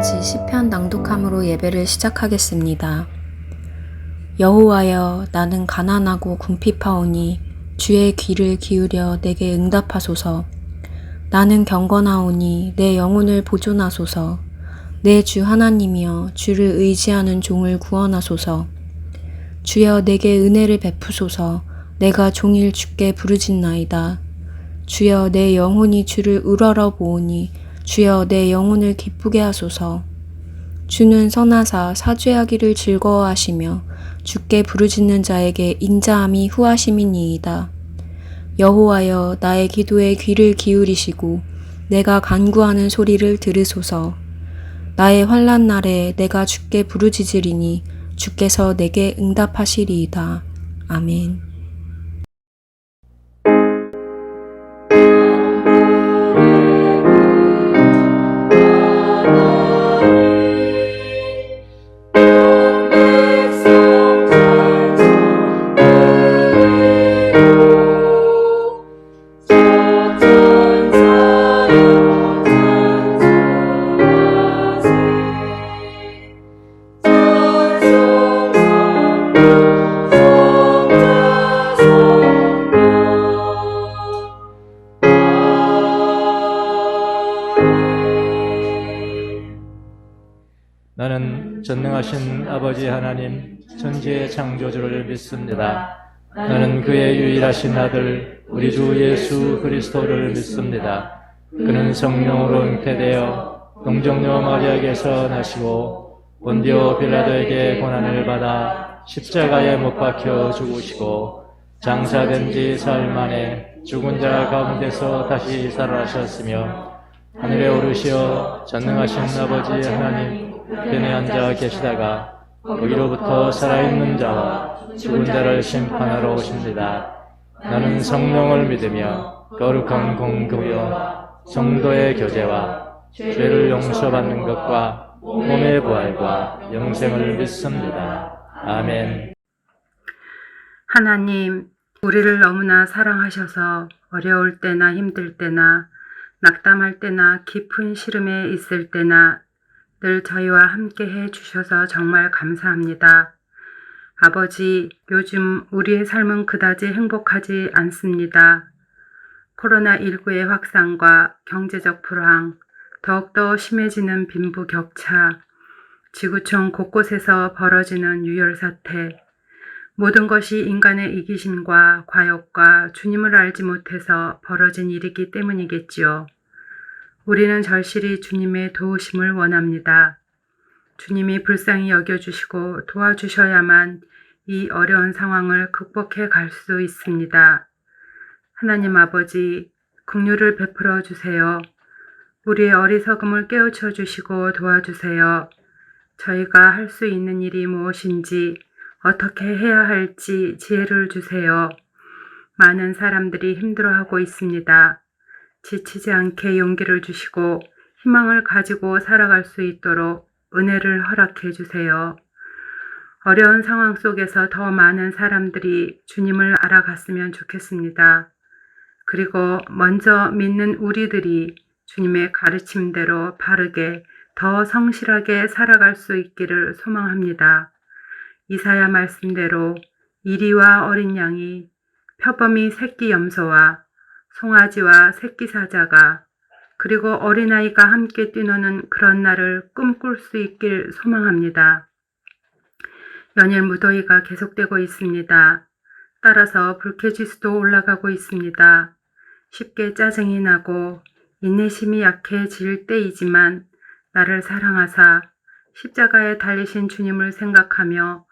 같이 시편 낭독함으로 예배를 시작하겠습니다. 여호와여, 나는 가난하고 궁핍하오니 주의 귀를 기울여 내게 응답하소서. 나는 경건하오니 내 영혼을 보존하소서. 내 주 하나님이여, 주를 의지하는 종을 구원하소서. 주여, 내게 은혜를 베푸소서. 내가 종일 주께 부르짖나이다. 주여, 내 영혼이 주를 우러러 보오니 주여, 내 영혼을 기쁘게 하소서. 주는 선하사 사죄하기를 즐거워하시며 주께 부르짖는 자에게 인자함이 후하심이니이다. 여호와여, 나의 기도에 귀를 기울이시고 내가 간구하는 소리를 들으소서. 나의 환난 날에 내가 주께 부르짖으리니 주께서 내게 응답하시리이다. 아멘. 나는 전능하신 아버지 하나님 천지의 창조주를 믿습니다. 나는 그의 유일하신 아들 우리 주 예수 그리스도를 믿습니다. 그는 성령으로 잉태되어 동정녀 마리아에게서 나시고 본디오 빌라도에게 고난을 받아 십자가에 못 박혀 죽으시고 장사된 지 사흘 만에 죽은 자 가운데서 다시 살아나셨으며 하늘에 오르시어 전능하신 아버지 하나님 우편에 앉아 계시다가 거기로부터 살아있는 자와 죽은 자를 심판하러 오십니다. 나는 성령을 믿으며 거룩한 공교와 성도의 교제와 죄를 용서받는 것과 몸의 부활과 영생을 믿습니다. 아멘. 하나님, 우리를 너무나 사랑하셔서 어려울 때나 힘들 때나 낙담할 때나 깊은 시름에 있을 때나 늘 저희와 함께 해 주셔서 정말 감사합니다. 아버지, 요즘 우리의 삶은 그다지 행복하지 않습니다. 코로나19의 확산과 경제적 불황, 더욱더 심해지는 빈부격차, 지구촌 곳곳에서 벌어지는 유혈 사태, 모든 것이 인간의 이기심과 과욕과 주님을 알지 못해서 벌어진 일이기 때문이겠지요. 우리는 절실히 주님의 도우심을 원합니다. 주님이 불쌍히 여겨주시고 도와주셔야만 이 어려운 상황을 극복해 갈 수 있습니다. 하나님 아버지, 긍휼을 베풀어 주세요. 우리의 어리석음을 깨우쳐 주시고 도와주세요. 저희가 할 수 있는 일이 무엇인지, 어떻게 해야 할지 지혜를 주세요. 많은 사람들이 힘들어하고 있습니다. 지치지 않게 용기를 주시고 희망을 가지고 살아갈 수 있도록 은혜를 허락해 주세요. 어려운 상황 속에서 더 많은 사람들이 주님을 알아갔으면 좋겠습니다. 그리고 먼저 믿는 우리들이 주님의 가르침대로 바르게 더 성실하게 살아갈 수 있기를 소망합니다. 이사야 말씀대로 이리와 어린 양이 표범이 새끼 염소와 송아지와 새끼 사자가 그리고 어린아이가 함께 뛰노는 그런 날을 꿈꿀 수 있길 소망합니다. 연일 무더위가 계속되고 있습니다. 따라서 불쾌지수도 올라가고 있습니다. 쉽게 짜증이 나고 인내심이 약해질 때이지만 나를 사랑하사 십자가에 달리신 주님을 생각하며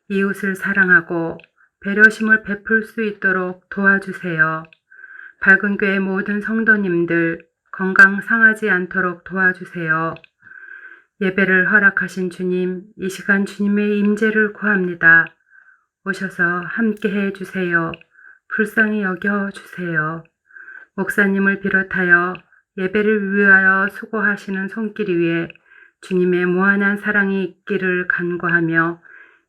이웃을 사랑하고 배려심을 베풀 수 있도록 도와주세요. 밝은 교회 모든 성도님들 건강 상하지 않도록 도와주세요. 예배를 허락하신 주님, 이 시간 주님의 임재를 구합니다. 오셔서 함께 해주세요. 불쌍히 여겨주세요. 목사님을 비롯하여 예배를 위하여 수고하시는 손길 위에 주님의 무한한 사랑이 있기를 간구하며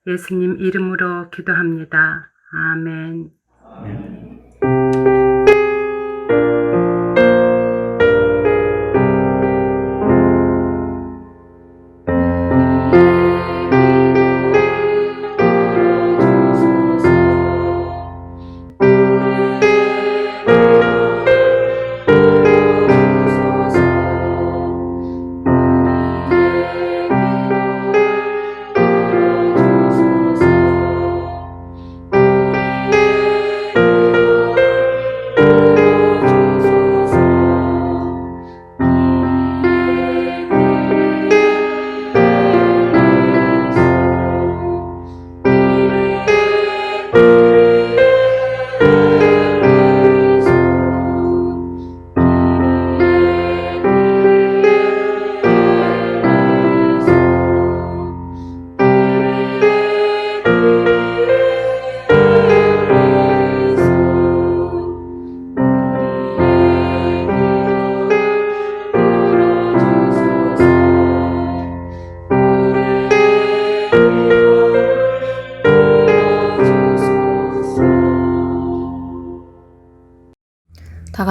예수님 이름으로 기도합니다. 아멘.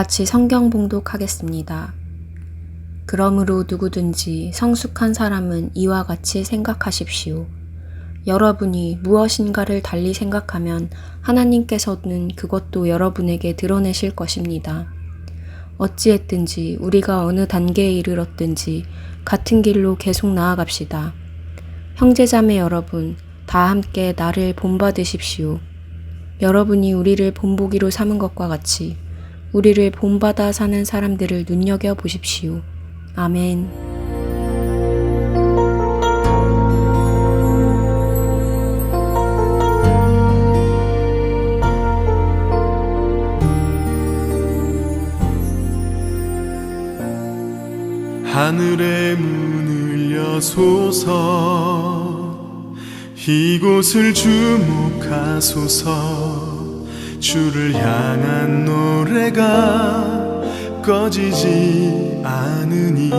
같이 성경 봉독하겠습니다. 그러므로 누구든지 성숙한 사람은 이와 같이 생각하십시오. 여러분이 무엇인가를 달리 생각하면 하나님께서는 그것도 여러분에게 드러내실 것입니다. 어찌했든지 우리가 어느 단계에 이르렀든지 같은 길로 계속 나아갑시다. 형제자매 여러분, 다 함께 나를 본받으십시오. 여러분이 우리를 본보기로 삼은 것과 같이 우리를 본받아 사는 사람들을 눈여겨보십시오. 아멘. 하늘의 문을 여소서 이곳을 주목하소서 주를 향한 노래가 꺼지지 않으니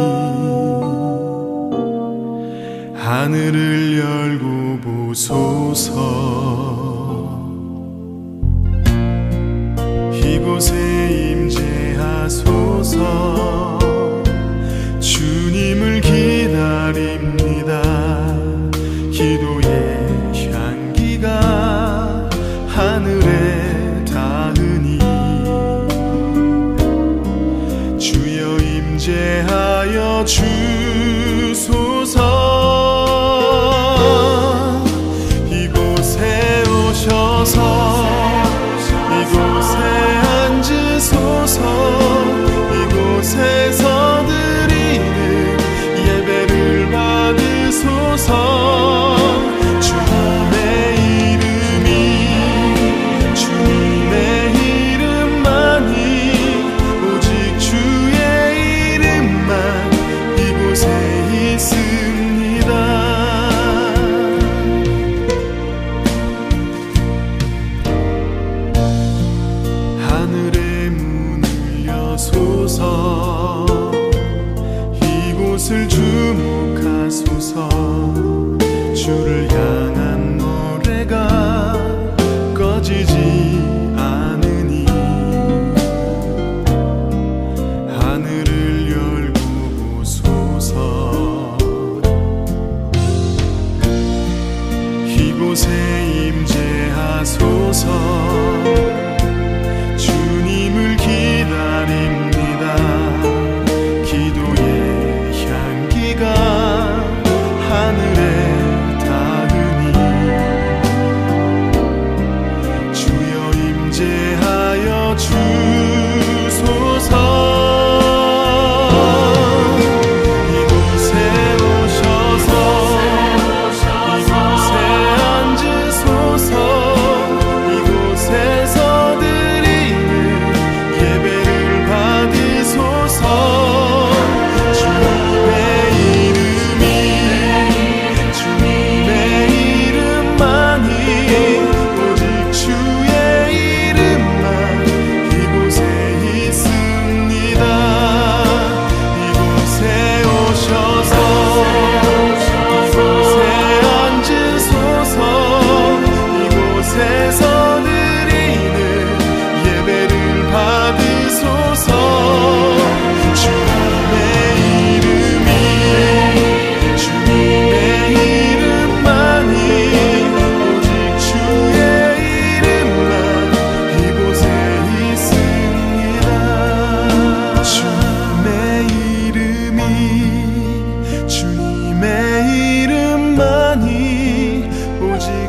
하늘을 열고 보소서 이곳에 임재하소서 주님을 기다립니다. 기도의 향기가 하늘에 닿으니 주여 임재하여 주소서 이곳에 오셔서 이곳에 앉으소서 이곳에서 예배를 받으소서 주님의 이름만이 오직 주의 이름만 이곳에 있습니다. 하늘의 문을 여소서 이곳을 주목하소서 주를 향한 노래가 꺼지지 않으니 하늘을 열고 보소서 이곳에 임재하소서 주님을 기다립니다. 기도의 향기가 하늘에 닿으니 주여 임재하여 주소서 이곳에 오셔서 이곳에 앉으소서 이곳에서 드리는 예배를 받으소서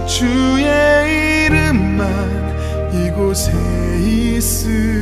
주의 이름만 이곳에 있습니다.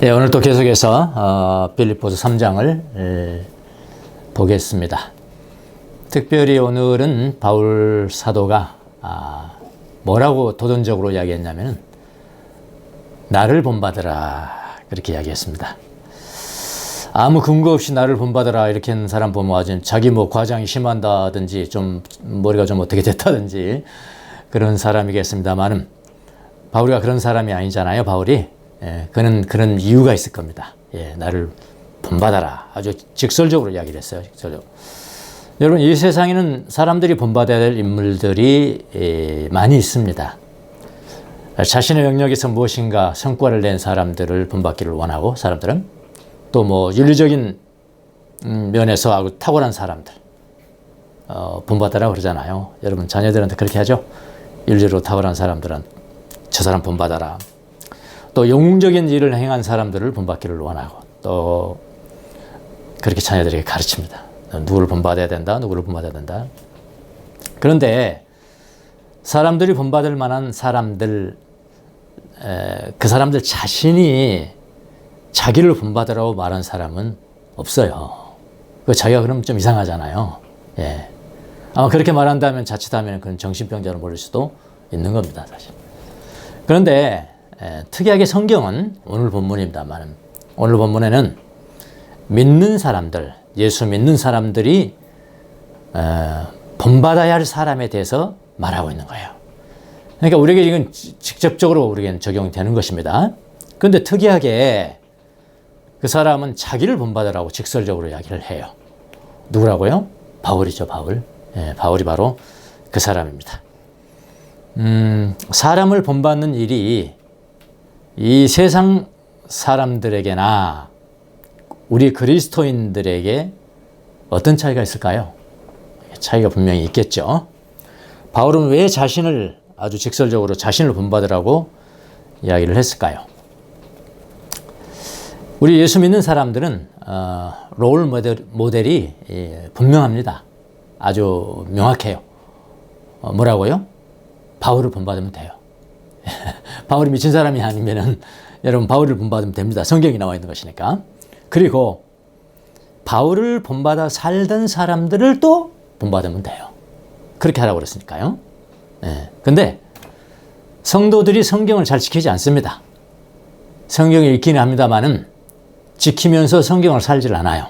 네, 오늘 또 계속해서 빌립보서 3장을 보겠습니다. 특별히 오늘은 바울 사도가 뭐라고 도전적으로 이야기했냐면 나를 본받으라 그렇게 이야기했습니다. 아무 근거 없이 나를 본받으라 이렇게 하는 사람 보면 아주 자기 뭐 과장이 심한다든지 좀 머리가 좀 어떻게 됐다든지 그런 사람이겠습니다만은 바울이가 그런 사람이 아니잖아요. 바울이 그는 그런 이유가 있을 겁니다. 나를 본받아라 아주 직설적으로 이야기를 했어요. 직설적으로. 여러분 이 세상에는 사람들이 본받아야 될 인물들이 많이 있습니다. 자신의 영역에서 무엇인가 성과를 낸 사람들을 본받기를 원하고 사람들은 또 뭐 윤리적인 면에서 아주 탁월한 사람들 본받아라 그러잖아요. 여러분 자녀들한테 그렇게 하죠. 윤리로 탁월한 사람들은 저 사람 본받아라. 또 영웅적인 일을 행한 사람들을 본받기를 원하고 또 그렇게 자녀들에게 가르칩니다. 누구를 본받아야 된다. 누구를 본받아야 된다. 그런데 사람들이 본받을 만한 사람들 그 사람들 자신이 자기를 본받으라고 말한 사람은 없어요. 자기가 그러면 좀 이상하잖아요. 아마 그렇게 말한다면 자칫하면 그건 정신병자로 몰릴 수도 있는 겁니다. 사실. 그런데 특이하게 성경은 오늘 본문입니다만 오늘 본문에는 믿는 사람들, 예수 믿는 사람들이 본받아야 할 사람에 대해서 말하고 있는 거예요. 그러니까 우리에게 이건 직접적으로 우리에게는 적용이 되는 것입니다. 그런데 특이하게 그 사람은 자기를 본받으라고 직설적으로 이야기를 해요. 누구라고요? 바울이죠, 바울. 바울이 바로 그 사람입니다. 사람을 본받는 일이 이 세상 사람들에게나 우리 그리스도인들에게 어떤 차이가 있을까요? 차이가 분명히 있겠죠. 바울은 왜 자신을 아주 직설적으로 자신을 본받으라고 이야기를 했을까요? 우리 예수 믿는 사람들은 롤 모델이 분명합니다. 아주 명확해요. 뭐라고요? 바울을 본받으면 돼요. 바울이 미친 사람이 아니면은 여러분 바울을 본받으면 됩니다. 성경이 나와 있는 것이니까. 그리고 바울을 본받아 살던 사람들을 또 본받으면 돼요. 그렇게 하라고 그랬으니까요. 근데 성도들이 성경을 잘 지키지 않습니다. 성경을 읽기는 합니다만은 지키면서 성경을 살질 않아요.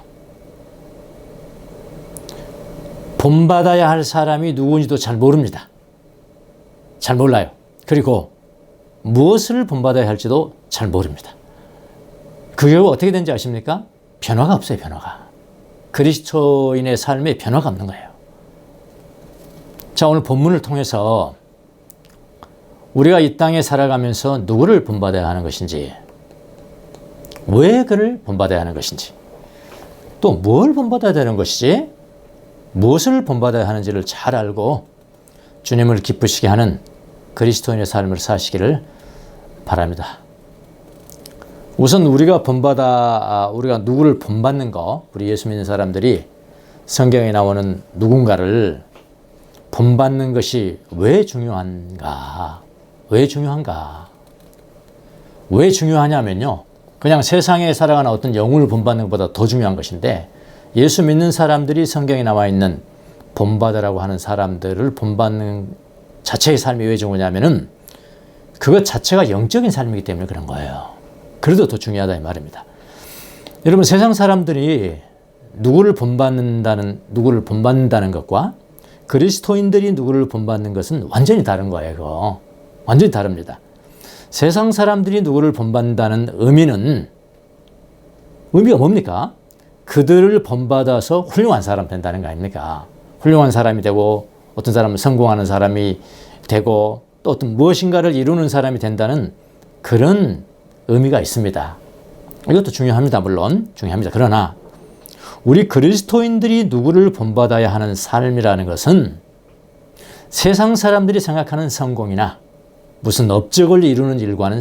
본받아야 할 사람이 누구인지도 잘 모릅니다. 잘 몰라요. 그리고 무엇을 본받아야 할지도 잘 모릅니다. 그게 어떻게 된지 아십니까? 변화가 없어요. 변화가. 그리스도인의 삶에 변화가 없는 거예요. 자, 오늘 본문을 통해서 우리가 이 땅에 살아가면서 누구를 본받아야 하는 것인지, 왜 그를 본받아야 하는 것인지, 또 뭘 본받아야 되는 것이지, 무엇을 본받아야 하는지를 잘 알고 주님을 기쁘시게 하는 그리스도인의 삶을 사시기를 바랍니다. 우선 우리가 누구를 본받는 거, 우리 예수 믿는 사람들이 성경에 나오는 누군가를 본받는 것이 왜 중요한가? 왜 중요하냐면요. 그냥 세상에 살아가는 어떤 영웅을 본받는 것보다 더 중요한 것인데, 예수 믿는 사람들이 성경에 나와 있는 본받으라고 하는 사람들을 본받는 자체의 삶이 왜 중요하냐면은 그것 자체가 영적인 삶이기 때문에 그런 거예요. 그래도 더 중요하다 이 말입니다. 여러분 세상 사람들이 누구를 본받는다는 것과 그리스도인들이 누구를 본받는 것은 완전히 다른 거예요. 그거. 완전히 다릅니다. 세상 사람들이 누구를 본받는다는 의미가 뭡니까? 그들을 본받아서 훌륭한 사람 된다는 거 아닙니까? 훌륭한 사람이 되고 어떤 사람은 성공하는 사람이 되고 또 어떤 무엇인가를 이루는 사람이 된다는 그런 의미가 있습니다. 이것도 중요합니다. 물론 중요합니다. 그러나 우리 그리스도인들이 누구를 본받아야 하는 삶이라는 것은 세상 사람들이 생각하는 성공이나 무슨 업적을 이루는 일과는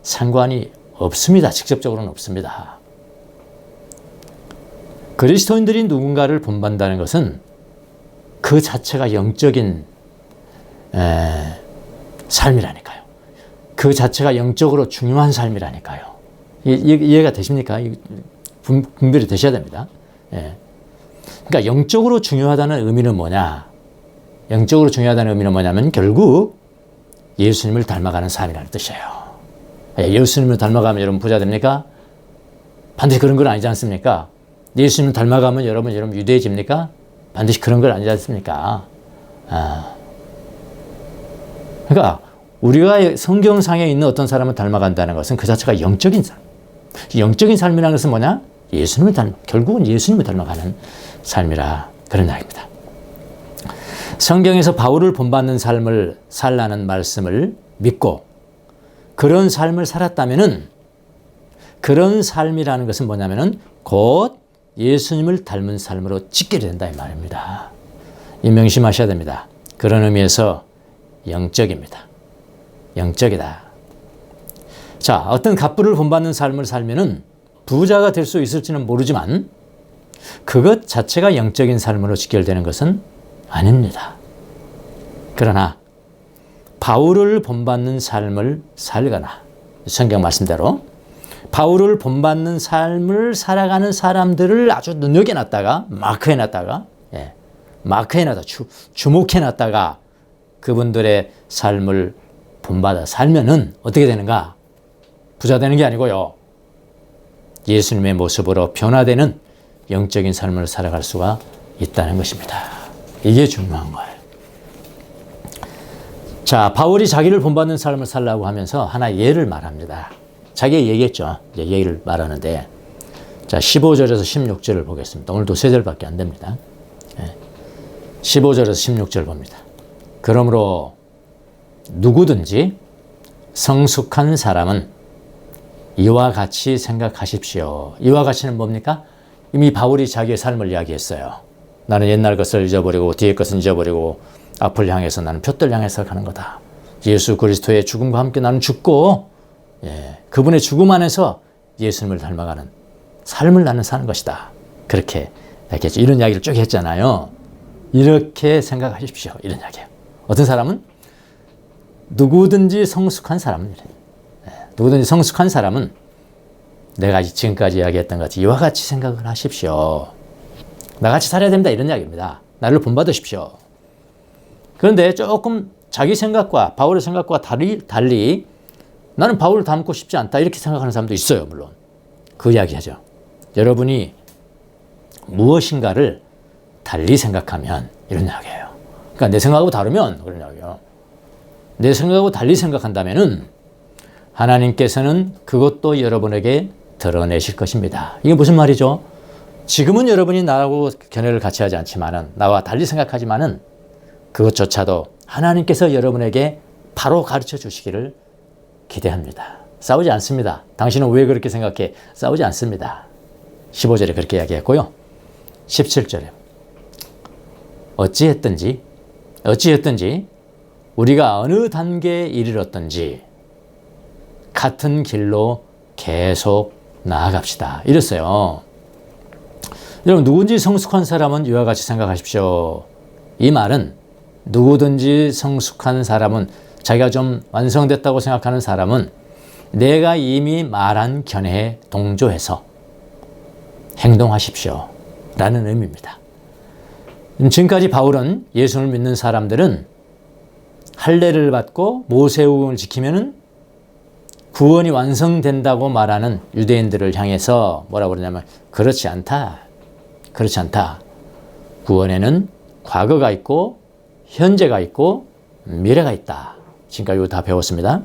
상관이 없습니다. 직접적으로는 없습니다. 그리스도인들이 누군가를 본받는다는 것은 그 자체가 영적인 삶이라니까요. 그 자체가 영적으로 중요한 삶이라니까요. 이해가 되십니까? 분별이 되셔야 됩니다. 예. 그러니까 영적으로 중요하다는 의미는 뭐냐? 영적으로 중요하다는 의미는 뭐냐면 결국 예수님을 닮아가는 삶이라는 뜻이에요. 예수님을 닮아가면 여러분 부자 됩니까? 반드시 그런 건 아니지 않습니까? 예수님을 닮아가면 여러분 유대해집니까? 반드시 그런 건 아니지 않습니까? 그러니까 우리가 성경상에 있는 어떤 사람을 닮아간다는 것은 그 자체가 영적인 삶. 영적인 삶이라는 것은 뭐냐? 결국은 예수님을 닮아가는 삶이라 그런 이야기입니다. 성경에서 바울을 본받는 삶을 살라는 말씀을 믿고 그런 삶을 살았다면은 그런 삶이라는 것은 뭐냐면은 곧 예수님을 닮은 삶으로 짓게 된다 이 말입니다. 이 명심하셔야 됩니다. 그런 의미에서 영적입니다. 영적이다. 자, 어떤 갑부를 본받는 삶을 살면은 부자가 될 수 있을지는 모르지만 그것 자체가 영적인 삶으로 직결되는 것은 아닙니다. 그러나 바울을 본받는 삶을 살거나 성경 말씀대로 바울을 본받는 삶을 살아가는 사람들을 아주 눈여겨놨다가 마크해놨다가 주목해놨다가 그분들의 삶을 본받아 살면은 어떻게 되는가? 부자 되는 게 아니고요. 예수님의 모습으로 변화되는 영적인 삶을 살아갈 수가 있다는 것입니다. 이게 중요한 거예요. 자, 바울이 자기를 본받는 삶을 살라고 하면서 하나 예를 말합니다. 자기가 얘기했죠. 이제 예를 말하는데, 자, 15절에서 16절을 보겠습니다. 오늘도 3절밖에 안 됩니다. 15절에서 16절 봅니다. 그러므로 누구든지 성숙한 사람은 이와 같이 생각하십시오. 이와 같이는 뭡니까? 이미 바울이 자기의 삶을 이야기했어요. 나는 옛날 것을 잊어버리고 뒤의 것은 잊어버리고 앞을 향해서 나는 표대를 향해서 가는 거다. 예수 그리스도의 죽음과 함께 나는 죽고 그분의 죽음 안에서 예수님을 닮아가는 삶을 나는 사는 것이다. 그렇게 얘기했죠. 이런 이야기를 쭉 했잖아요. 이렇게 생각하십시오. 이런 이야기예요. 어떤 사람은 누구든지 성숙한 사람은 내가 지금까지 이야기했던 것 같이 이와 같이 생각을 하십시오. 나같이 살아야 됩니다. 이런 이야기입니다. 나를 본받으십시오. 그런데 조금 자기 생각과 바울의 생각과 달리 나는 바울을 닮고 싶지 않다 이렇게 생각하는 사람도 있어요. 물론 그 이야기하죠. 여러분이 무엇인가를 달리 생각하면 이런 이야기예요. 그러니까 내 생각하고 다르면 그런 이야기예요. 내 생각하고 달리 생각한다면은 하나님께서는 그것도 여러분에게 드러내실 것입니다. 이게 무슨 말이죠? 지금은 여러분이 나하고 견해를 같이 하지 않지만은 나와 달리 생각하지만은 그것조차도 하나님께서 여러분에게 바로 가르쳐 주시기를 기대합니다. 싸우지 않습니다. 당신은 왜 그렇게 생각해? 싸우지 않습니다. 15절에 그렇게 이야기했고요. 17절에 어찌했든지 우리가 어느 단계에 이르렀든지 같은 길로 계속 나아갑시다. 이랬어요. 여러분 누구든지 성숙한 사람은 이와 같이 생각하십시오. 이 말은 누구든지 성숙한 사람은 자기가 좀 완성됐다고 생각하는 사람은 내가 이미 말한 견해에 동조해서 행동하십시오. 라는 의미입니다. 지금까지 바울은 예수를 믿는 사람들은 할례를 받고 모세오경을 지키면은 구원이 완성된다고 말하는 유대인들을 향해서 뭐라고 그러냐면 그렇지 않다. 구원에는 과거가 있고 현재가 있고 미래가 있다. 지금까지 이거 다 배웠습니다.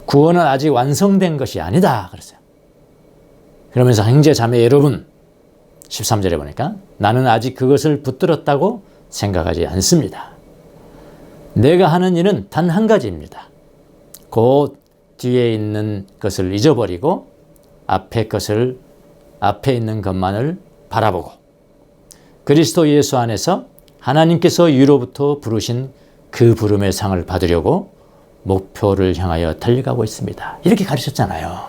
구원은 아직 완성된 것이 아니다. 그랬어요. 그러면서 형제 자매 여러분 13절에 보니까 나는 아직 그것을 붙들었다고 생각하지 않습니다. 내가 하는 일은 단 한 가지입니다. 곧 뒤에 있는 것을 잊어버리고 앞에 있는 것만을 바라보고 그리스도 예수 안에서 하나님께서 위로부터 부르신 그 부름의 상을 받으려고 목표를 향하여 달려가고 있습니다. 이렇게 가르쳤잖아요.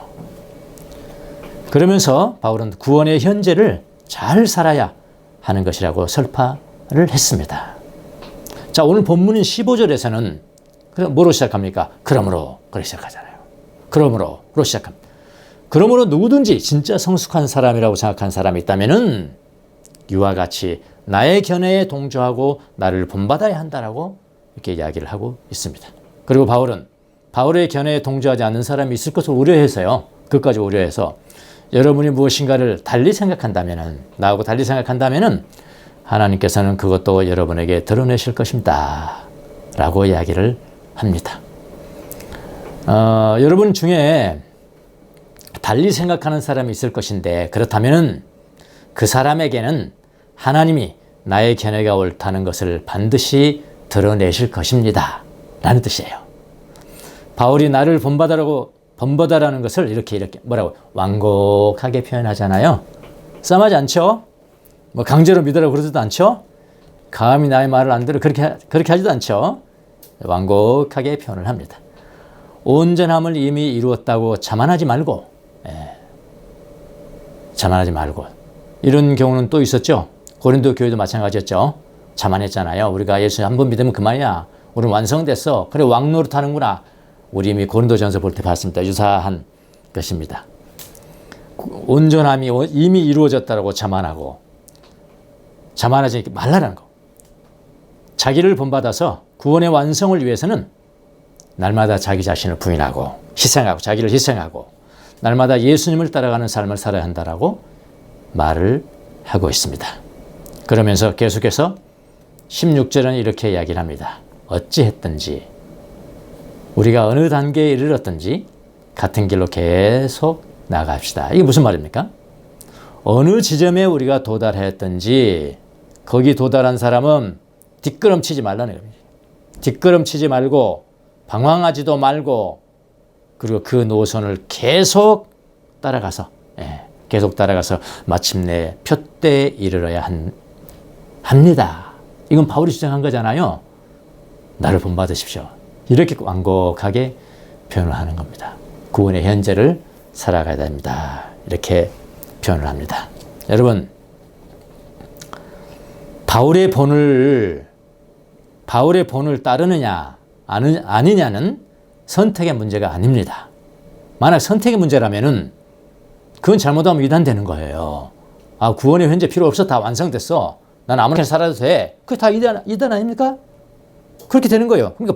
그러면서 바울은 구원의 현재를 잘 살아야 하는 것이라고 설파를 했습니다. 자, 오늘 본문인 15절에서는 뭐로 시작합니까? 그러므로 그렇게 시작하잖아요. 그러므로로 시작합니다. 그러므로 누구든지 진짜 성숙한 사람이라고 생각하는 사람이 있다면은 이와 같이 나의 견해에 동조하고 나를 본받아야 한다라고 이렇게 이야기를 하고 있습니다. 그리고 바울은 바울의 견해에 동조하지 않는 사람이 있을 것을 우려해서요. 그것까지 우려해서 여러분이 무엇인가를 달리 생각한다면은, 나하고 달리 생각한다면은 하나님께서는 그것도 여러분에게 드러내실 것입니다. 라고 이야기를 합니다. 여러분 중에 달리 생각하는 사람이 있을 것인데, 그렇다면은 그 사람에게는 하나님이 나의 견해가 옳다는 것을 반드시 드러내실 것입니다. 라는 뜻이에요. 바울이 나를 본받아라는 것을 이렇게 뭐라고 완곡하게 표현하잖아요. 쌈하지 않죠? 뭐 강제로 믿으라고 그러지도 않죠? 감히 나의 말을 안 들어 그렇게 하지도 않죠? 완곡하게 표현을 합니다. 온전함을 이미 이루었다고 자만하지 말고, 자만하지 말고. 이런 경우는 또 있었죠. 고린도 교회도 마찬가지였죠. 자만했잖아요. 우리가 예수 한 번 믿으면 그만이야. 우리는 완성됐어. 그래 왕노릇 하는구나. 우리 이미 고린도전서 볼 때 봤습니다. 유사한 것입니다. 온전함이 이미 이루어졌다고 자만하고, 자만하지 말라는 거. 자기를 본받아서 구원의 완성을 위해서는 날마다 자기 자신을 부인하고 희생하고 자기를 희생하고 날마다 예수님을 따라가는 삶을 살아야 한다라고 말을 하고 있습니다. 그러면서 계속해서 16절은 이렇게 이야기를 합니다. 어찌했든지 우리가 어느 단계에 이르렀든지 같은 길로 계속 나아갑시다. 이게 무슨 말입니까? 어느 지점에 우리가 도달했든지 거기 도달한 사람은 뒷걸음치지 말라는 겁니다. 뒷걸음치지 말고 방황하지도 말고, 그리고 그 노선을 계속 따라가서 마침내 표대에 이르러야 합니다. 이건 바울이 주장한 거잖아요. 나를 본받으십시오. 이렇게 완곡하게 표현을 하는 겁니다. 구원의 현재를 살아가야 됩니다. 이렇게 표현을 합니다. 여러분, 바울의 본을 따르느냐 아니냐는 선택의 문제가 아닙니다. 만약 선택의 문제라면은 그건 잘못하면 위단되는 거예요. 아, 구원의 현재 필요 없어. 다 완성됐어. 난 아무렇게나 살아도 돼. 그게 다 이단 아닙니까? 그렇게 되는 거예요. 그러니까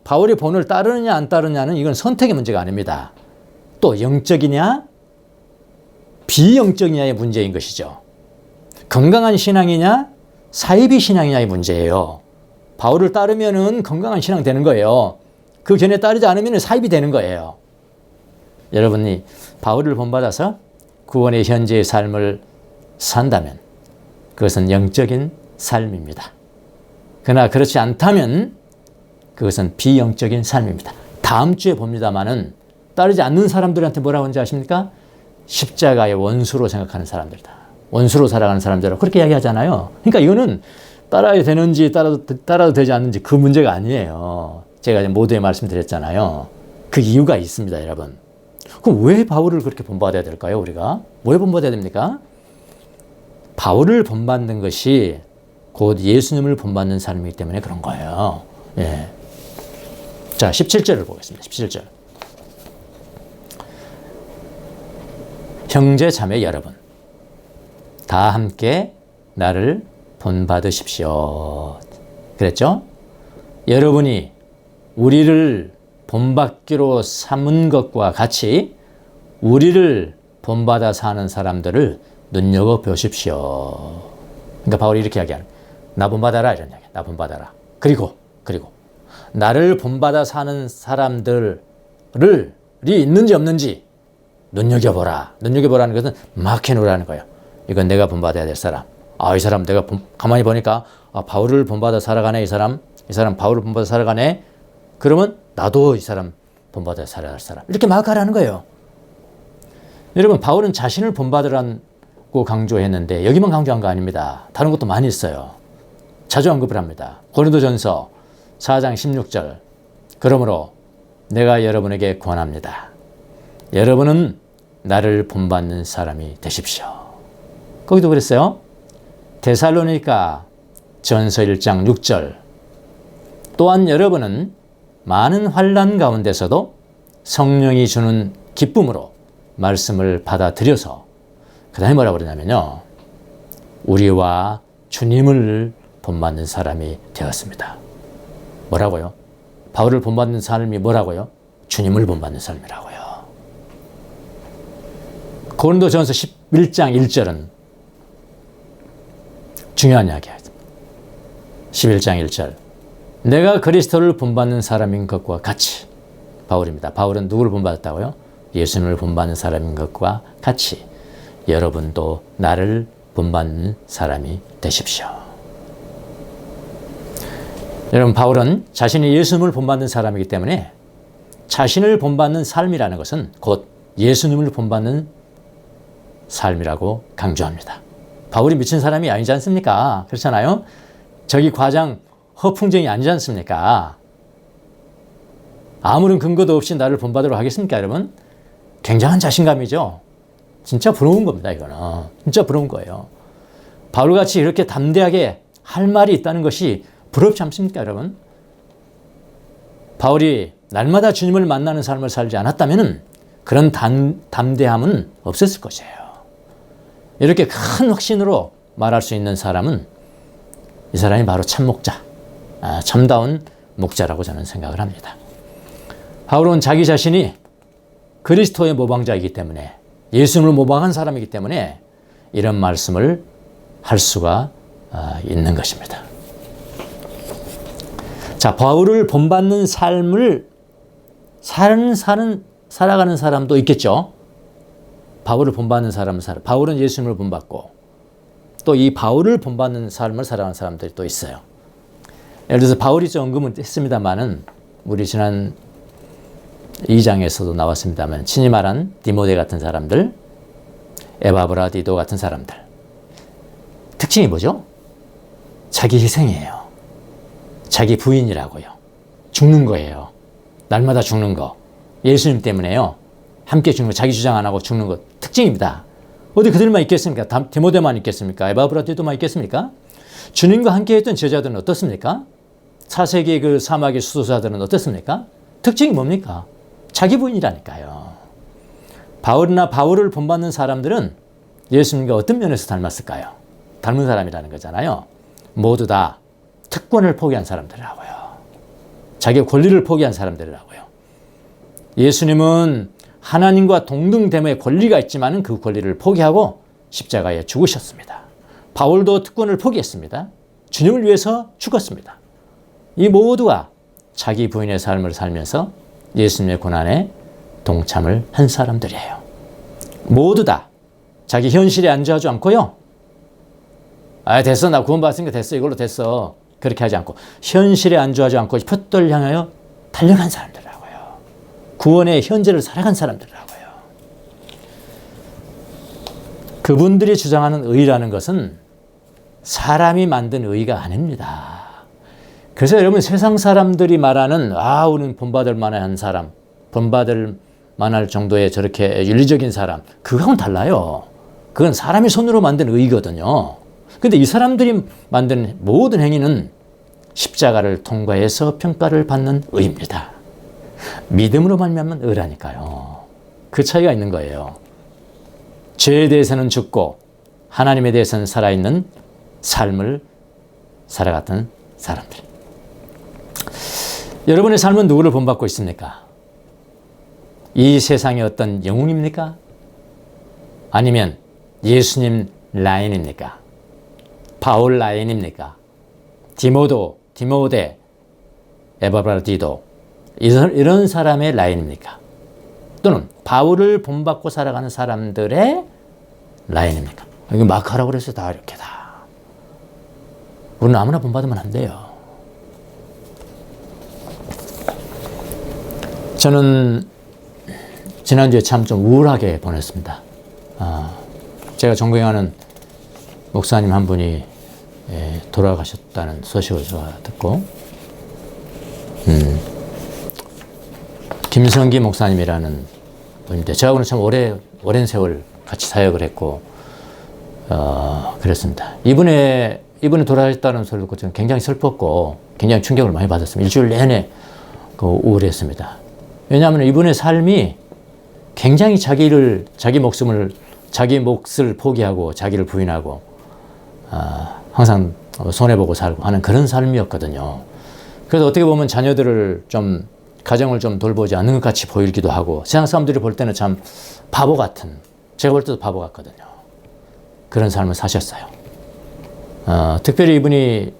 바울의 본을 따르느냐 안 따르느냐는 이건 선택의 문제가 아닙니다. 또 영적이냐 비영적이냐의 문제인 것이죠. 건강한 신앙이냐 사이비 신앙이냐의 문제예요. 바울을 따르면은 건강한 신앙 되는 거예요. 그 견해 따르지 않으면 사입이 되는 거예요. 여러분이 바울을 본받아서 구원의 현재의 삶을 산다면 그것은 영적인 삶입니다. 그러나 그렇지 않다면 그것은 비영적인 삶입니다. 다음 주에 봅니다만은 따르지 않는 사람들한테 뭐라고 하는지 아십니까? 십자가의 원수로 생각하는 사람들이다. 원수로 살아가는 사람들이라고 그렇게 이야기하잖아요. 그러니까 이거는 따라야 되는지 따라도 되지 않는지 그 문제가 아니에요. 제가 모두에 말씀드렸잖아요. 그 이유가 있습니다, 여러분. 그럼 왜 바울을 그렇게 본받아야 될까요, 우리가? 왜 본받아야 됩니까? 바울을 본받는 것이 곧 예수님을 본받는 삶이기 때문에 그런 거예요. 예. 자, 17절을 보겠습니다. 17절. 형제 자매 여러분, 다 함께 나를 본받으십시오. 그랬죠? 여러분이 우리를 본받기로 삼은 것과 같이 우리를 본받아 사는 사람들을 눈여겨보십시오. 그러니까 바울이 이렇게 이야기하는, 나 본받아라, 이런 이야기. 나 본받아라. 그리고 나를 본받아 사는 사람들이 있는지 없는지 눈여겨보라. 눈여겨보라는 것은 마케노라는 거예요. 이건 내가 본받아야 될 사람. 아, 이 사람 내가 가만히 보니까 바울을 본받아 살아가네. 이 사람 바울을 본받아 살아가네. 그러면 나도 이 사람 본받아 살아갈 사람. 이렇게 마크하라는 거예요. 여러분, 바울은 자신을 본받으라고 강조했는데 여기만 강조한 거 아닙니다. 다른 것도 많이 있어요. 자주 언급을 합니다. 고린도전서 4장 16절. 그러므로 내가 여러분에게 권합니다. 여러분은 나를 본받는 사람이 되십시오. 거기도 그랬어요. 데살로니가 전서 1장 6절. 또한 여러분은 많은 환난 가운데서도 성령이 주는 기쁨으로 말씀을 받아들여서 그 다음에 뭐라고 그러냐면요. 우리와 주님을 본받는 사람이 되었습니다. 뭐라고요? 바울을 본받는 삶이 뭐라고요? 주님을 본받는 삶이라고요. 고린도전서 11장 1절은 중요한 이야기예요. 11장 1절. 내가 그리스도를 본받는 사람인 것과 같이. 바울입니다. 바울은 누구를 본받았다고요? 예수님을 본받는 사람인 것과 같이 여러분도 나를 본받는 사람이 되십시오. 여러분, 바울은 자신이 예수님을 본받는 사람이기 때문에 자신을 본받는 삶이라는 것은 곧 예수님을 본받는 삶이라고 강조합니다. 바울이 미친 사람이 아니지 않습니까? 그렇잖아요? 저기 과장 허풍쟁이 아니지 않습니까? 아무런 근거도 없이 나를 본받으러 하겠습니까, 여러분? 굉장한 자신감이죠. 진짜 부러운 겁니다, 이거는. 진짜 부러운 거예요. 바울같이 이렇게 담대하게 할 말이 있다는 것이 부럽지 않습니까, 여러분? 바울이 날마다 주님을 만나는 삶을 살지 않았다면 그런 담대함은 없었을 것이에요. 이렇게 큰 확신으로 말할 수 있는 사람은 이 사람이 바로 참 목자, 참다운 목자라고 저는 생각을 합니다. 바울은 자기 자신이 그리스도의 모방자이기 때문에, 예수님을 모방한 사람이기 때문에 이런 말씀을 할 수가 있는 것입니다. 자, 바울을 본받는 삶을 살아가는 사람도 있겠죠. 바울을 본받는 사람은 바울은 예수님을 본받고 또 이 바울을 본받는 삶을 살아가는 사람들이 또 있어요. 예를 들어서 바울이 좀 언급은 했습니다만은 우리 지난 2장에서도 나왔습니다만 친히 말한 디모데 같은 사람들, 에바브라디도 같은 사람들. 특징이 뭐죠? 자기 희생이에요. 자기 부인이라고요. 죽는 거예요. 날마다 죽는 거. 예수님 때문에요. 함께 죽는 거, 자기 주장 안 하고 죽는 거 특징입니다. 어디 그들만 있겠습니까? 디모데만 있겠습니까? 에바브라디도만 있겠습니까? 주님과 함께 했던 제자들은 어떻습니까? 차세기 그 사막의 수도사들은 어떻습니까? 특징이 뭡니까? 자기 부인이라니까요. 바울이나 바울을 본받는 사람들은 예수님과 어떤 면에서 닮았을까요? 닮은 사람이라는 거잖아요. 모두 다 특권을 포기한 사람들이라고요. 자기의 권리를 포기한 사람들이라고요. 예수님은 하나님과 동등됨의 권리가 있지만 그 권리를 포기하고 십자가에 죽으셨습니다. 바울도 특권을 포기했습니다. 주님을 위해서 죽었습니다. 이 모두가 자기 부인의 삶을 살면서 예수님의 고난에 동참을 한 사람들이에요. 모두 다 자기 현실에 안주하지 않고요. 됐어, 나 구원받았으니까 됐어, 이걸로 됐어. 그렇게 하지 않고 현실에 안주하지 않고 푯돌 향하여 달려간 사람들이라고요. 구원의 현재를 살아간 사람들이라고요. 그분들이 주장하는 의라는 것은 사람이 만든 의가 아닙니다. 그래서 여러분, 세상 사람들이 말하는 우리는 본받을 만한 사람, 본받을 만할 정도의 저렇게 윤리적인 사람, 그거하고는 달라요. 그건 사람이 손으로 만든 의거든요. 근데 이 사람들이 만든 모든 행위는 십자가를 통과해서 평가를 받는 의입니다. 믿음으로 말미암은 의라니까요. 그 차이가 있는 거예요. 죄에 대해서는 죽고 하나님에 대해서는 살아있는 삶을 살아갔던 사람들. 여러분의 삶은 누구를 본받고 있습니까? 이 세상의 어떤 영웅입니까? 아니면 예수님 라인입니까? 바울 라인입니까? 디모데, 에바브라디도 이런 사람의 라인입니까? 또는 바울을 본받고 살아가는 사람들의 라인입니까? 이거 막 하라고 그래서 다 이렇게 다. 우리는 아무나 본받으면 안 돼요. 저는 지난주에 참 좀 우울하게 보냈습니다. 제가 존경하는 목사님 한 분이 돌아가셨다는 소식을 듣고, 김성기 목사님이라는 분인데, 저하고는 참 오랜 세월 같이 사역을 했고, 그랬습니다. 이분이 돌아가셨다는 소리를 듣고 저는 굉장히 슬펐고, 굉장히 충격을 많이 받았습니다. 일주일 내내 우울했습니다. 왜냐하면 이분의 삶이 굉장히 자기 몫을 포기하고 자기를 부인하고 항상 손해보고 살고 하는 그런 삶이었거든요. 그래서 어떻게 보면 자녀들을 좀 가정을 좀 돌보지 않는 것 같이 보이기도 하고 세상 사람들이 볼 때는 참 바보 같은, 제가 볼 때도 바보 같거든요. 그런 삶을 사셨어요. 특별히 이분이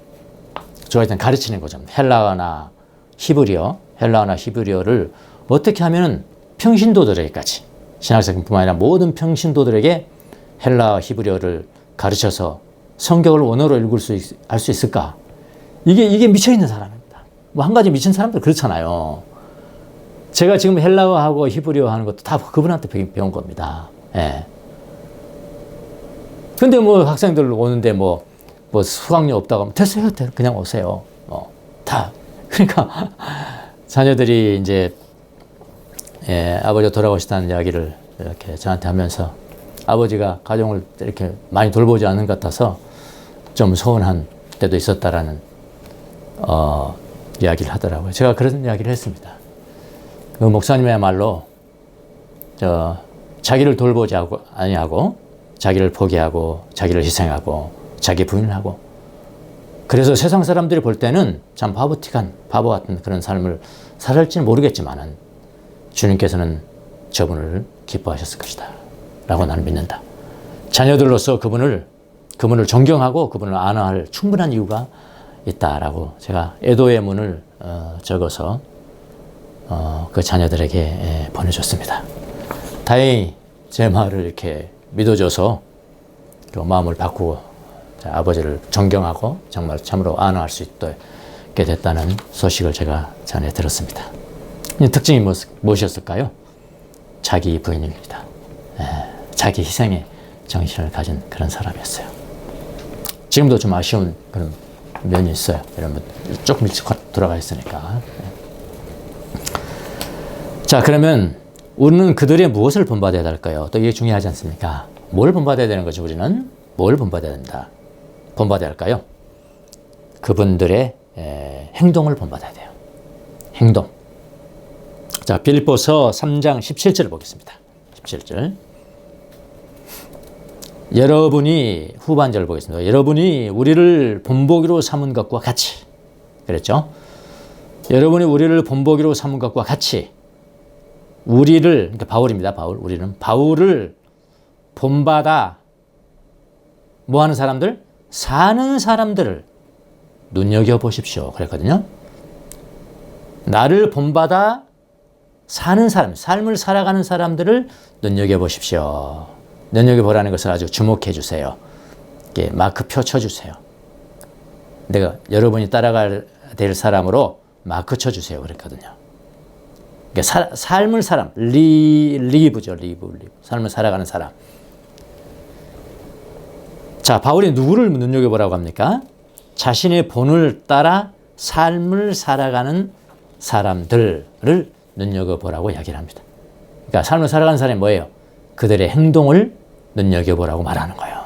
좋아했던 가르치는 거죠. 헬라어나 히브리어를 어떻게 하면 평신도들에게까지, 신학생뿐만 아니라 모든 평신도들에게 헬라어, 히브리어를 가르쳐서 성경을 원어로 할 수 있을까? 이게 미쳐있는 사람입니다. 뭐 한 가지 미친 사람들 그렇잖아요. 제가 지금 헬라어하고 히브리어 하는 것도 다 그분한테 배운 겁니다. 예. 근데 뭐 학생들 오는데 뭐 수강료 없다고 하면 됐어요. 그냥 오세요. 다. 그러니까 자녀들이 이제 아버지가 돌아가시다는 이야기를 이렇게 저한테 하면서 아버지가 가정을 이렇게 많이 돌보지 않는 것 같아서 좀 서운한 때도 있었다라는 이야기를 하더라고요. 제가 그런 이야기를 했습니다. 그 목사님의 말로 자기를 돌보지 아니하고 자기를 포기하고 자기를 희생하고 자기 부인을 하고, 그래서 세상 사람들이 볼 때는 참 바보 같은 그런 삶을 살았을지는 모르겠지만은 주님께서는 저분을 기뻐하셨을 것이다 라고 나는 믿는다. 자녀들로서 그분을 존경하고 그분을 안아할 충분한 이유가 있다라고 제가 애도의 문을 적어서 그 자녀들에게 보내줬습니다. 다행히 제 말을 이렇게 믿어줘서 그 마음을 바꾸고 아버지를 존경하고 정말 참으로 안아할 수 있게 됐다는 소식을 제가 전해 들었습니다. 이 특징이 무엇이었을까요? 자기 부인입니다. 자기 희생의 정신을 가진 그런 사람이었어요. 지금도 좀 아쉬운 그런 면이 있어요. 여러분 조금 일찍 돌아가 있으니까. 자, 그러면 우리는 그들의 무엇을 본받아야 될까요? 또 이게 중요하지 않습니까? 뭘 본받아야 되는 거죠? 우리는 뭘 본받아야 된다? 본받아야 할까요? 그분들의 행동을 본받아야 돼요. 행동. 자, 빌립보서 3장 17절을 보겠습니다. 17절. 여러분이, 후반절을 보겠습니다. 여러분이 우리를 본보기로 삼은 것과 같이. 그랬죠? 여러분이 우리를 본보기로 삼은 것과 같이 우리를, 그러니까 바울입니다. 우리는 바울을 본받아 뭐 하는 사람들? 사는 사람들을 눈여겨보십시오. 그랬거든요. 나를 본받아 사는 사람, 삶을 살아가는 사람들을 눈여겨보십시오. 눈여겨보라는 것을 아주 주목해 주세요. 이렇게 마크표 쳐주세요. 여러분이 따라가야 될 사람으로 마크 쳐주세요. 그랬거든요. 그러니까 삶을 리브죠. 리브. 삶을 살아가는 사람. 자, 바울이 누구를 눈여겨보라고 합니까? 자신의 본을 따라 삶을 살아가는 사람들을 눈여겨보라고 이야기를 합니다. 그러니까 삶을 살아가는 사람이 뭐예요? 그들의 행동을 눈여겨보라고 말하는 거예요.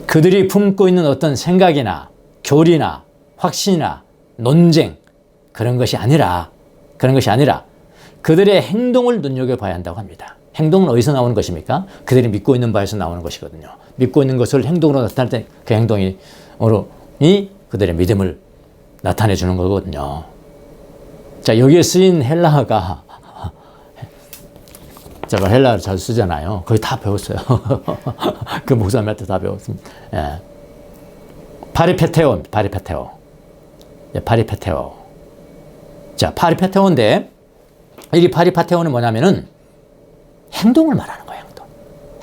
그들이 품고 있는 어떤 생각이나 교리나 확신이나 논쟁, 그런 것이 아니라 그들의 행동을 눈여겨봐야 한다고 합니다. 행동은 어디서 나오는 것입니까? 그들이 믿고 있는 바에서 나오는 것이거든요. 믿고 있는 것을 행동으로 나타낼 때 그 행동이 그들의 믿음을 나타내 주는 거거든요. 자, 여기에 쓰인 헬라어가, 제가 헬라어를 잘 쓰잖아요. 거의 다 배웠어요. 그 목사님한테 다 배웠습니다. 예. 파리페테오. 자, 파리페테오인데, 이 파리페테오는 뭐냐면은 행동을 말하는 거예요.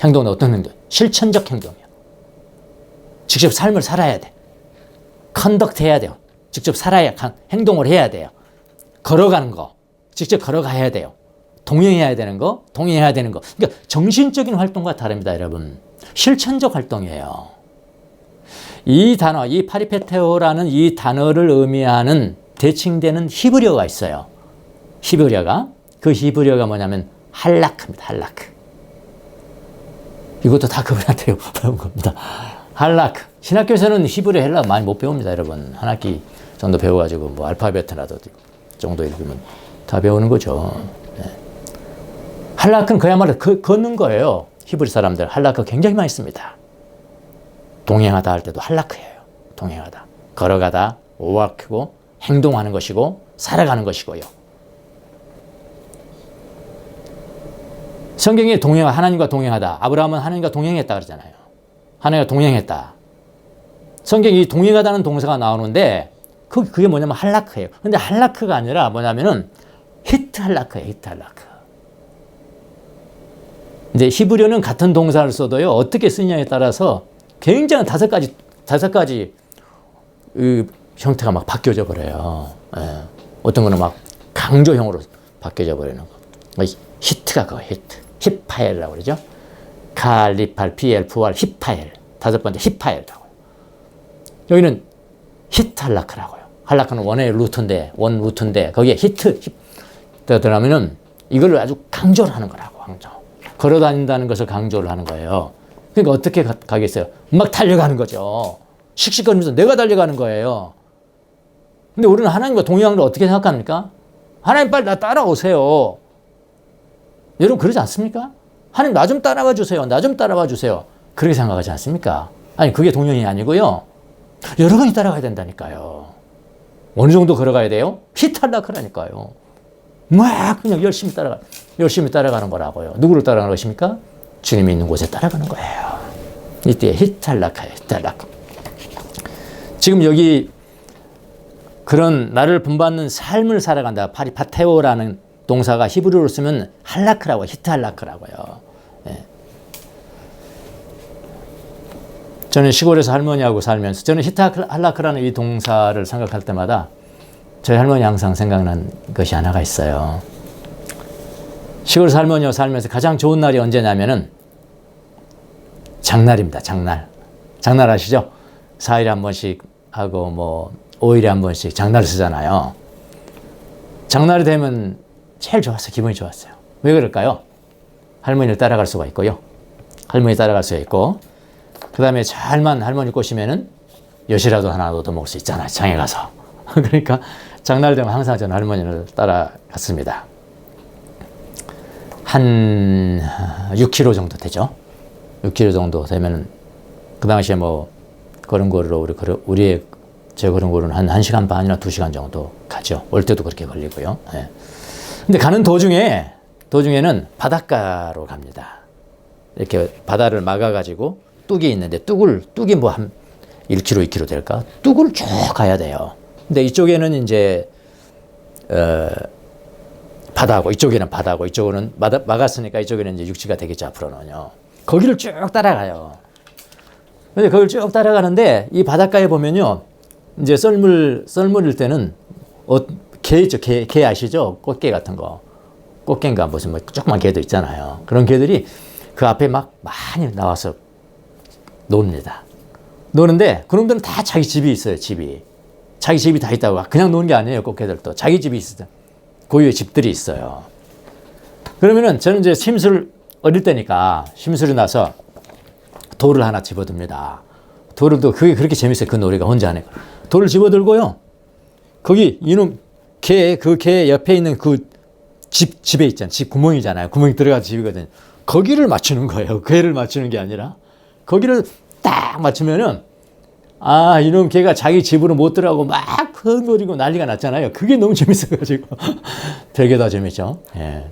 행동은 어떤 행동? 실천적 행동이에요. 직접 삶을 살아야 돼. 컨덕트 해야 돼요. 직접 살아야, 행동을 해야 돼요. 걸어가는 거, 직접 걸어가야 돼요. 동행해야 되는 거. 그러니까 정신적인 활동과 다릅니다, 여러분. 실천적 활동이에요. 이 단어, 이 파리페테오라는 이 단어를 의미하는 대칭되는 히브리어가 있어요. 그 히브리어가 뭐냐면 할라크입니다. 할라크. 이것도 다 그분한테 배운 겁니다. 할라크. 신학교에서는 히브리어 헬라어 많이 못 배웁니다, 여러분. 한 학기 정도 배워가지고 뭐 알파벳이라도 정도 읽으면 다 배우는 거죠. 네. 할라크는 그야말로 걷는 거예요. 히브리 사람들 할라크 굉장히 많이 씁니다. 동행하다 할 때도 할라크예요. 동행하다. 걸어가다, 오와크고 행동하는 것이고 살아가는 것이고요. 성경에 하나님과 동행하다. 아브라함은 하나님과 동행했다 그러잖아요. 하나님과 동행했다. 성경에 이 동행하다는 동사가 나오는데 그게 뭐냐면 할라크예요. 근데 할라크가 아니라 뭐냐면은 히트 할라크예요. 히트 할라크. 이제 히브리어는 같은 동사를 써도요, 어떻게 쓰냐에 따라서 굉장히 다섯 가지 형태가 막 바뀌어져 버려요. 예. 어떤 거는 막 강조형으로 바뀌어져 버리는 거. 히트가 그거 히트. 히파엘이라고 그러죠. 칼리팔, 피엘, 부활, 히파엘. 다섯 번째 히파엘이라고. 여기는 히트 할라크라고요. 할라크는 원의 루트인데, 원 루트인데, 거기에 히트 들어가면은 이걸 아주 강조를 하는 거라고, 강조. 걸어 다닌다는 것을 강조를 하는 거예요. 그러니까 어떻게 가겠어요? 막 달려가는 거죠. 씩씩거리면서 내가 달려가는 거예요. 근데 우리는 하나님과 동행하는 걸 어떻게 생각합니까? 하나님 빨리 나 따라오세요. 여러분 그러지 않습니까? 하나님 나 좀 따라와 주세요. 나 좀 따라와 주세요. 그렇게 생각하지 않습니까? 아니 그게 동행이 아니고요. 여러분이 따라가야 된다니까요. 어느 정도 걸어가야 돼요? 히탈라크라니까요. 막 그냥 열심히 따라가는 거라고요. 누구를 따라가는 것입니까? 주님이 있는 곳에 따라가는 거예요. 이때 히탈라크예요. 히탈라크. 지금 여기 그런 나를 본받는 삶을 살아간다. 파리파테오라는 동사가 히브리어로 쓰면 할라크라고, 히트할라크라고요. 예. 저는 시골에서 할머니하고 살면서 저는 히트할라크라는 이 동사를 생각할 때마다 저희 할머니 항상 생각난 것이 하나가 있어요. 시골에서 할머니와 살면서 가장 좋은 날이 언제냐면은 장날입니다. 장날. 장날 아시죠? 4일에 한 번씩 하고 뭐 5일에 한 번씩 장날을 쓰잖아요. 장날이 되면 제일 좋았어요. 기분이 좋았어요. 왜 그럴까요? 할머니를 따라갈 수가 있고요. 할머니 따라갈 수가 있고 그 다음에 잘만 할머니 꼬시면은 엿이라도 하나 얻어 먹을 수 있잖아요. 장에 가서. 그러니까 장날 되면 항상 저는 할머니를 따라갔습니다. 한 6km 정도 되죠. 6km 정도 되면은 그 당시에 뭐 걸음걸이로 제 걸음걸이는 한 1시간 반이나 2시간 정도 가죠. 올 때도 그렇게 걸리고요. 예. 근데 가는 도중에는 바닷가로 갑니다. 이렇게 바다를 막아가지고 뚝이 있는데 뚝이 뭐 한 1km, 2km 될까? 뚝을 쭉 가야 돼요. 근데 이쪽에는 이제 바다고 이쪽에는 바다고 이쪽은 막았으니까 이쪽에는 이제 육지가 되겠죠. 앞으로는요. 거기를 쭉 따라가요. 근데 거기를 쭉 따라가는데 이 바닷가에 보면요. 이제 썰물일 때는 개 있죠. 개 아시죠? 꽃게 같은 거. 꽃게인가 무슨 뭐 조그만 개도 있잖아요. 그런 개들이 그 앞에 막 많이 나와서 놉니다. 노는데 그놈들은 다 자기 집이 있어요. 자기 집이 다 있다고. 그냥 노는 게 아니에요. 꽃게들도. 자기 집이 있어요. 고유의 집들이 있어요. 그러면은 저는 이제 어릴 때니까 심술이 나서 돌을 하나 집어듭니다. 돌도 그게 그렇게 재밌어요. 그 놀이가 혼자 하는 거. 돌을 집어들고요. 거기 이놈 그 개 옆에 있는 그 집에 있잖아요. 집 구멍이잖아요. 구멍이 들어가서 집이거든요. 거기를 맞추는 거예요. 개를 맞추는 게 아니라 거기를 딱 맞추면은 이놈 개가 자기 집으로 못 들어가고 막 흥거리고 난리가 났잖아요. 그게 너무 재밌어가지고 되게 더 재밌죠. 예.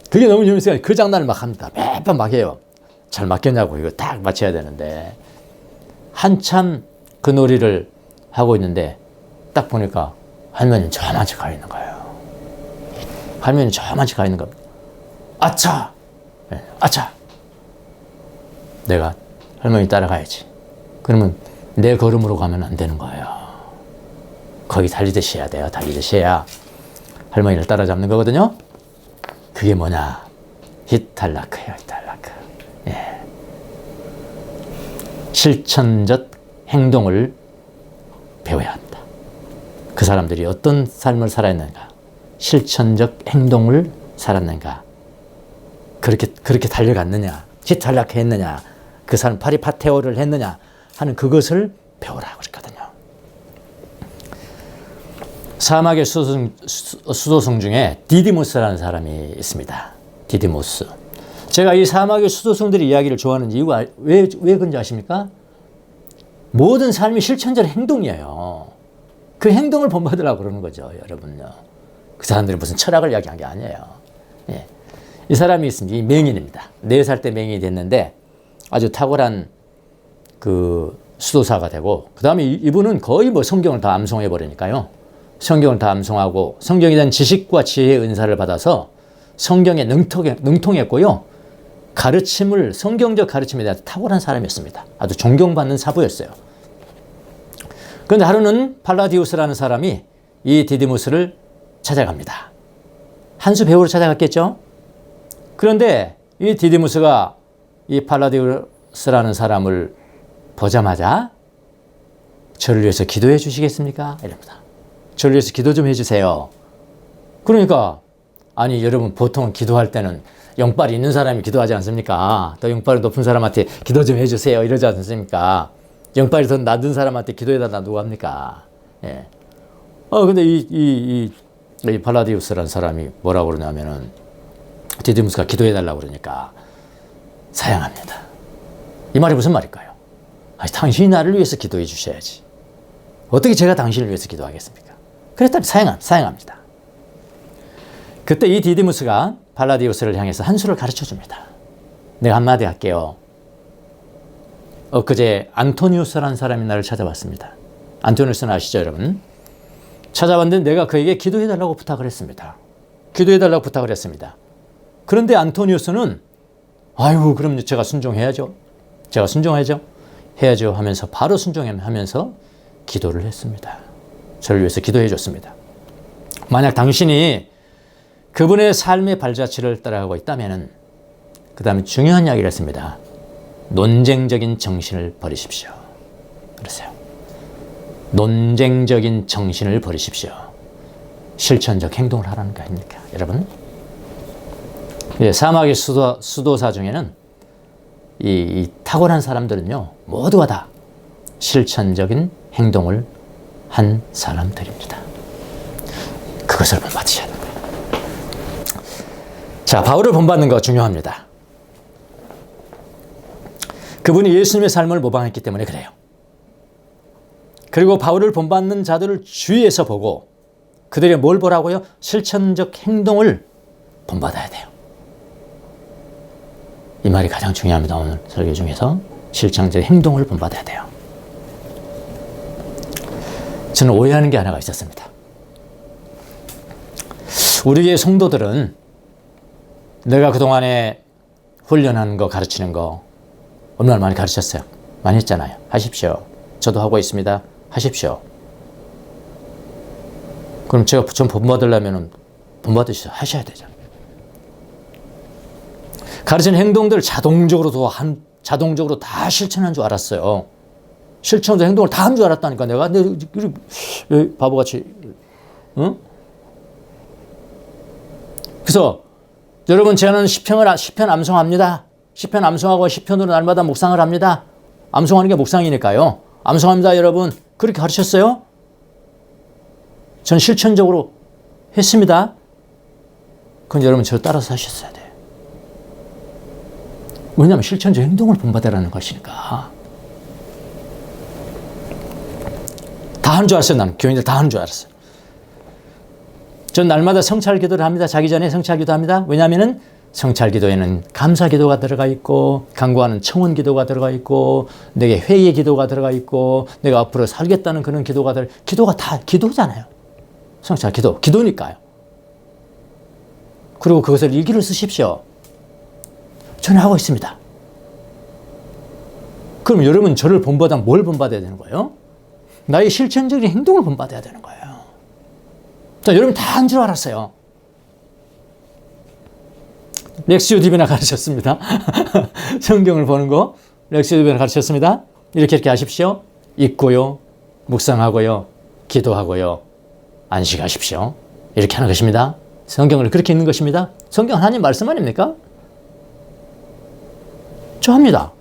그게 너무 재밌어요. 그 장난을 막 합니다. 매번 막 해요. 잘 맞겠냐고 이거 딱 맞춰야 되는데 한참 그 놀이를 하고 있는데 딱 보니까 할머니는 저만 가 있는 거예요. 할머니는 저만 가 있는 겁니다. 아차! 네, 아차! 내가 할머니 따라가야지. 그러면 내 걸음으로 가면 안 되는 거예요. 거기 달리듯이 해야 돼요. 달리듯이 해야 할머니를 따라잡는 거거든요. 그게 뭐냐? 히탈라크예요. 히탈라크. 예. 실천적 행동을 배워야 한다. 그 사람들이 어떤 삶을 살았는가? 실천적 행동을 살았는가? 그렇게 달려갔느냐? 히탈라크 했느냐? 그 사람 파리파테오를 했느냐? 하는 그것을 배우라고 그랬거든요. 사막의 수도승 중에 디디모스라는 사람이 있습니다. 디디모스. 제가 이 사막의 수도승들의 이야기를 좋아하는 이유가 왜 그런지 아십니까? 모든 삶이 실천적 행동이에요. 그 행동을 본받으라고 그러는 거죠, 여러분요. 그 사람들이 무슨 철학을 이야기한 게 아니에요. 예. 이 사람이 있습니다. 이 맹인입니다. 4살 때 맹인이 됐는데 아주 탁월한 그 수도사가 되고, 그 다음에 이분은 거의 뭐 성경을 다 암송해 버리니까요. 성경을 다 암송하고 성경에 대한 지식과 지혜의 은사를 받아서 성경에 능통했고요. 가르침을, 성경적 가르침에 대한 탁월한 사람이었습니다. 아주 존경받는 사부였어요. 그런데 하루는 팔라디우스라는 사람이 이 디디무스를 찾아갑니다. 한 수 배우러 찾아갔겠죠? 그런데 이 디디무스가 이 팔라디우스라는 사람을 보자마자 저를 위해서 기도해 주시겠습니까? 이럽니다. 저를 위해서 기도 좀 해주세요. 그러니까 아니 여러분, 보통 기도할 때는 영빨이 있는 사람이 기도하지 않습니까? 더 영빨이 높은 사람한테 기도 좀 해주세요 이러지 않습니까? 영빨이 더 낮은 사람한테 기도해달라 누가 합니까? 예. 근데 이 팔라디우스라는 사람이 뭐라고 그러냐면은 디디무스가 기도해달라고 그러니까 사양합니다. 이 말이 무슨 말일까요? 아니, 당신이 나를 위해서 기도해 주셔야지. 어떻게 제가 당신을 위해서 기도하겠습니까? 그랬더니 사양합니다. 그때 이 디디무스가 팔라디우스를 향해서 한 수를 가르쳐 줍니다. 내가 한마디 할게요. 엊그제 안토니우스라는 사람이 나를 찾아왔습니다. 안토니우스는 아시죠, 여러분? 찾아왔는데 내가 그에게 기도해달라고 부탁을 했습니다. 기도해달라고 부탁을 했습니다. 그런데 안토니우스는 아유, 그럼 제가 순종해야죠. 제가 순종해야죠. 해야죠 하면서 바로 순종하면서 기도를 했습니다. 저를 위해서 기도해 줬습니다. 만약 당신이 그분의 삶의 발자취를 따라가고 있다면 그 다음에 중요한 이야기를 했습니다. 논쟁적인 정신을 버리십시오. 그러세요. 논쟁적인 정신을 버리십시오. 실천적 행동을 하라는 거 아닙니까, 여러분? 사막의 수도사 중에는 이 탁월한 사람들은요, 모두가 다 실천적인 행동을 한 사람들입니다. 그것을 본받으셔야 됩니다. 자, 바울을 본받는 거 중요합니다. 그분이 예수님의 삶을 모방했기 때문에 그래요. 그리고 바울을 본받는 자들을 주위에서 보고 그들이 뭘 보라고요? 실천적 행동을 본받아야 돼요. 이 말이 가장 중요합니다. 오늘 설교 중에서 실천적 행동을 본받아야 돼요. 저는 오해하는 게 하나가 있었습니다. 우리의 성도들은 내가 그동안에 훈련하는 거, 가르치는 거 얼마나 많이 가르쳤어요? 많이 했잖아요. 하십시오. 저도 하고 있습니다. 하십시오. 그럼 제가 좀 본받으려면 본받으셔야 하셔야 되죠. 가르치는 행동들 자동적으로 다 실천한 줄 알았어요. 실천도 행동을 다 한 줄 알았다니까 내가. 근데 바보같이, 응? 그래서 여러분, 저는 시편 암송합니다. 시편 암송하고 시편으로 날마다 묵상을 합니다. 암송하는 게 묵상이니까요. 암송합니다, 여러분. 그렇게 가르쳤어요? 전 실천적으로 했습니다. 그건 여러분 저 따라서 하셨어야 돼요. 왜냐하면 실천적 행동을 본받으라는 것이니까. 다 한 줄 알았어요. 나는 교인들 다 한 줄 알았어요. 전 날마다 성찰 기도를 합니다. 자기 전에 성찰 기도합니다. 왜냐하면 성찰 기도에는 감사 기도가 들어가 있고, 간구하는 청원 기도가 들어가 있고, 내게 회의의 기도가 들어가 있고, 내가 앞으로 살겠다는 그런 기도가 기도가 다 기도잖아요. 성찰 기도니까요. 그리고 그것을 일기를 쓰십시오. 저는 하고 있습니다. 그럼 여러분, 저를 본받아 뭘 본받아야 되는 거예요? 나의 실천적인 행동을 본받아야 되는 거예요. 자, 여러분 다 한 줄 알았어요. 렉시오 디비나 가르쳤습니다. 성경을 보는 거 렉시오 디비나 가르쳤습니다. 이렇게 하십시오. 읽고요, 묵상하고요, 기도하고요, 안식하십시오. 이렇게 하는 것입니다. 성경을 그렇게 읽는 것입니다. 성경 하나님 말씀 아닙니까? 저 합니다.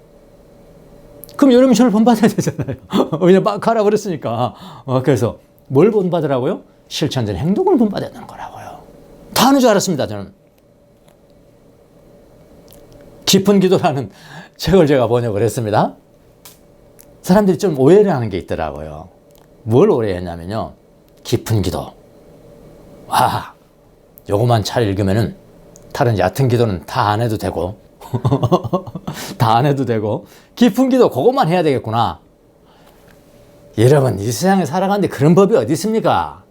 그럼 여러분 저를 본받아야 되잖아요. 왜냐면 막 하라 그랬으니까. 그래서 뭘 본받으라고요? 실천적인 행동을 본받아야 되는 거라고요. 다 하는 줄 알았습니다, 저는. 깊은 기도라는 책을 제가 번역을 했습니다. 사람들이 좀 오해를 하는 게 있더라고요. 뭘 오해했냐면요. 깊은 기도. 와, 요거만 잘 읽으면은 다른 얕은 기도는 다 안 해도 되고 다 안 해도 되고 깊은 기도 그것만 해야 되겠구나. 여러분, 이 세상에 살아가는데 그런 법이 어디 있습니까?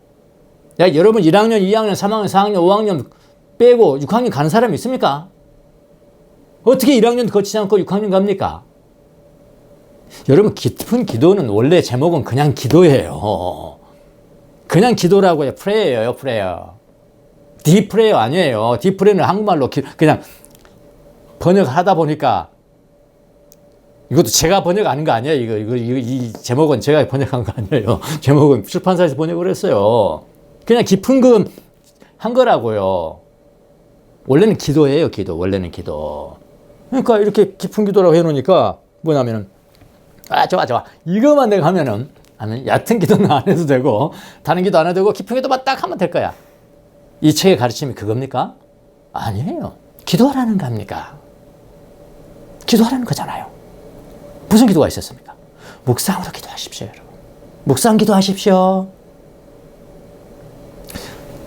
야, 여러분 1학년, 2학년, 3학년, 4학년, 5학년 빼고 6학년 가는 사람이 있습니까? 어떻게 1학년 거치지 않고 6학년 갑니까? 여러분, 깊은 기도는 원래 제목은 그냥 기도예요. 그냥 기도라고 해요. 프레이어예요, 프레이어. 딥프레이어 아니에요. 딥프레이어는 한국말로 그냥 번역하다 보니까 이것도 제가 번역하는 거 아니에요. 이 제목은 제가 번역한 거 아니에요. 제목은 출판사에서 번역을 했어요. 그냥 깊은 건 한 거라고요. 원래는 기도예요, 기도. 원래는 기도. 그러니까 이렇게 깊은 기도라고 해놓으니까 뭐냐면은, 아, 좋아. 이거만 내가 하면 얕은 기도는 안 해도 되고, 다른 기도 안 해도 되고, 깊은 기도만 딱 하면 될 거야. 이 책의 가르침이 그겁니까? 아니에요. 기도하라는 겁니까? 기도하라는 거잖아요. 무슨 기도가 있었습니까? 묵상으로 기도하십시오, 여러분. 묵상 기도하십시오.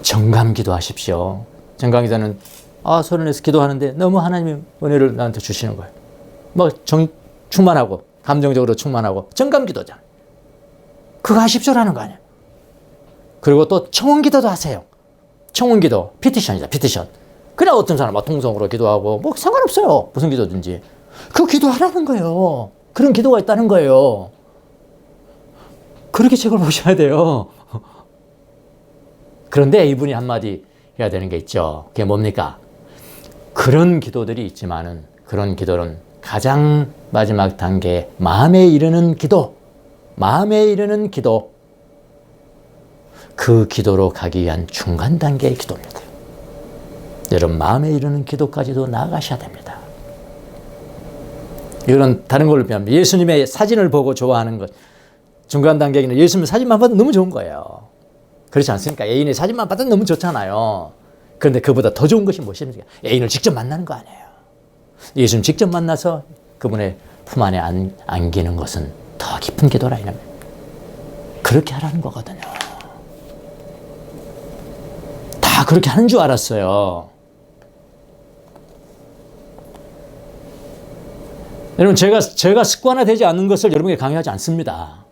정감 기도하십시오. 정감 기도는 소리 내서 기도하는데 너무 하나님의 은혜를 나한테 주시는 거예요. 뭐 충만하고 감정적으로 충만하고 정감 기도잖아요. 그거 하십시오라는 거 아니에요. 그리고 또 청원 기도도 하세요. 청원 기도, 피티션이다, 피티션. 그냥 어떤 사람 통성으로 기도하고 뭐 상관없어요. 무슨 기도든지. 그거 기도하라는 거예요. 그런 기도가 있다는 거예요. 그렇게 책을 보셔야 돼요. 그런데 이분이 한마디 해야 되는 게 있죠. 그게 뭡니까? 그런 기도들이 있지만은 그런 기도는 가장 마지막 단계, 마음에 이르는 기도. 마음에 이르는 기도. 그 기도로 가기 위한 중간 단계의 기도입니다. 여러분, 마음에 이르는 기도까지도 나아가셔야 됩니다. 이거는 다른 걸로 비하면 예수님의 사진을 보고 좋아하는 것. 중간 단계는 예수님 사진만 봐도 너무 좋은 거예요. 그렇지 않습니까? 애인의 사진만 봐도 너무 좋잖아요. 그런데 그보다 더 좋은 것이 무엇입니까? 애인을 직접 만나는 거 아니에요. 예수님 직접 만나서 그분의 품 안에 안기는 것은 더 깊은 기도라 이러면 그렇게 하라는 거거든요. 다 그렇게 하는 줄 알았어요. 여러분, 제가 습관화되지 않는 것을 여러분에게 강요하지 않습니다.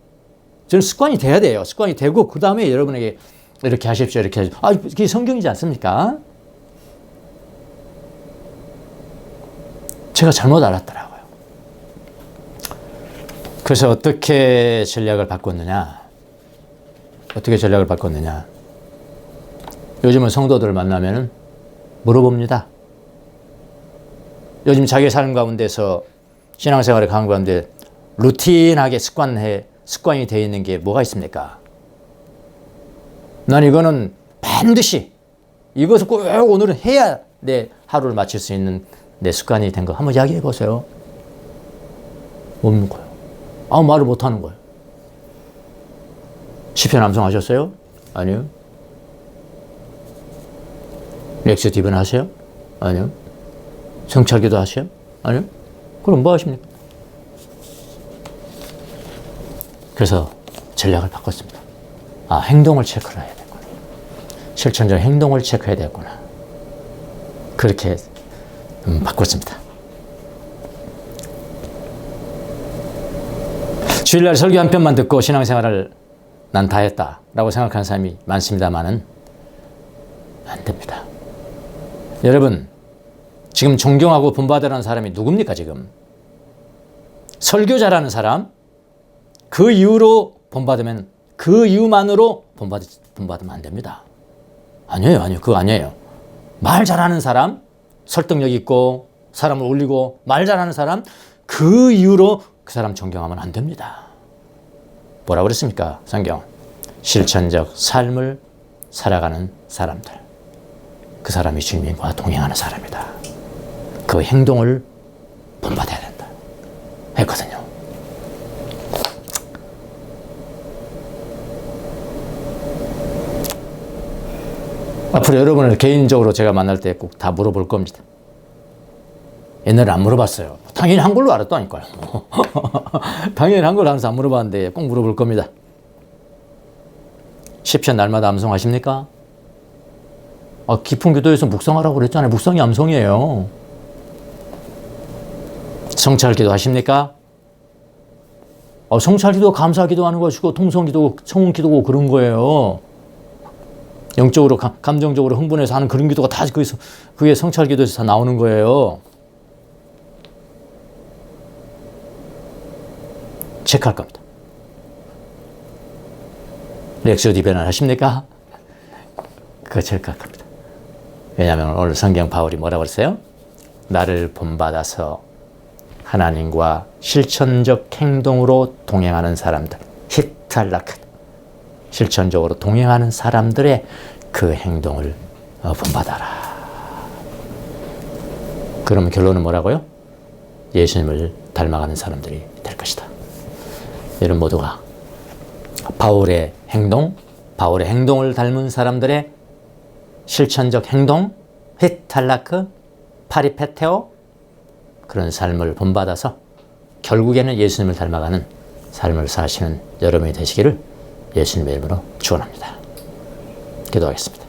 저는 습관이 돼야 돼요. 습관이 되고 그 다음에 여러분에게 이렇게 하십시오. 이렇게 하십시오. 이게 성경이지 않습니까? 제가 잘못 알았더라고요. 그래서 어떻게 전략을 바꿨느냐? 요즘은 성도들을 만나면 물어봅니다. 요즘 자기 삶 가운데서 신앙생활의 가운데 루틴하게 습관이 되어 있는 게 뭐가 있습니까? 난 이거는 반드시 이것을 꼭 오늘은 해야 내 하루를 마칠 수 있는 내 습관이 된 거 한번 이야기해 보세요. 없는 거예요. 말을 못 하는 거예요. 시편 암송하셨어요? 아니요. 렉스 디븐 하세요? 아니요. 성찰기도 하세요? 아니요. 그럼 뭐 하십니까? 그래서 전략을 바꿨습니다. 행동을 체크를 해야 되겠구나. 실천 전 행동을 체크해야 되겠구나. 그렇게 바꿨습니다. 주일날 설교 한 편만 듣고 신앙생활을 난 다 했다라고 생각하는 사람이 많습니다만은 안 됩니다. 여러분, 지금 존경하고 본받으라는 사람이 누굽니까 지금? 설교자라는 사람? 그 이유로 본받으면 그 이유만으로 본받으면 안 됩니다. 아니에요. 그거 아니에요. 말 잘하는 사람, 설득력 있고 사람을 울리고 말 잘하는 사람, 그 이유로 그 사람 존경하면 안 됩니다. 뭐라 그랬습니까? 성경. 실천적 삶을 살아가는 사람들. 그 사람이 주님과 동행하는 사람이다. 그 행동을 본받아야 된다. 했거든요. 앞으로 여러분을 개인적으로 제가 만날 때 꼭 다 물어볼 겁니다. 옛날에 안 물어봤어요. 당연히 한글로 알았다니까요. 당연히 한글로 항상 안 물어봤는데 꼭 물어볼 겁니다. 시편 날마다 암송하십니까? 깊은 기도에서 묵상하라고 그랬잖아요. 묵상이 암송이에요. 성찰기도 하십니까? 성찰기도 감사기도 하는 것이고 통성기도 청운기도고 그런 거예요. 영적으로 감정적으로 흥분해서 하는 그런 기도가 다 그게 성찰기도에서 다 나오는 거예요. 체크할 겁니다. 렉시오디 변환 하십니까? 그거 체크할 겁니다. 왜냐하면 오늘 성경 바울이 뭐라고 그랬어요? 나를 본받아서 하나님과 실천적 행동으로 동행하는 사람들, 히탈라크, 실천적으로 동행하는 사람들의 그 행동을 본받아라. 그러면 결론은 뭐라고요? 예수님을 닮아가는 사람들이 될 것이다. 여러분 모두가 바울의 행동을 닮은 사람들의 실천적 행동, 히탈라크, 파리페테오, 그런 삶을 본받아서 결국에는 예수님을 닮아가는 삶을 사시는 여러분이 되시기를 예수님의 이름으로 축원합니다. 기도하겠습니다.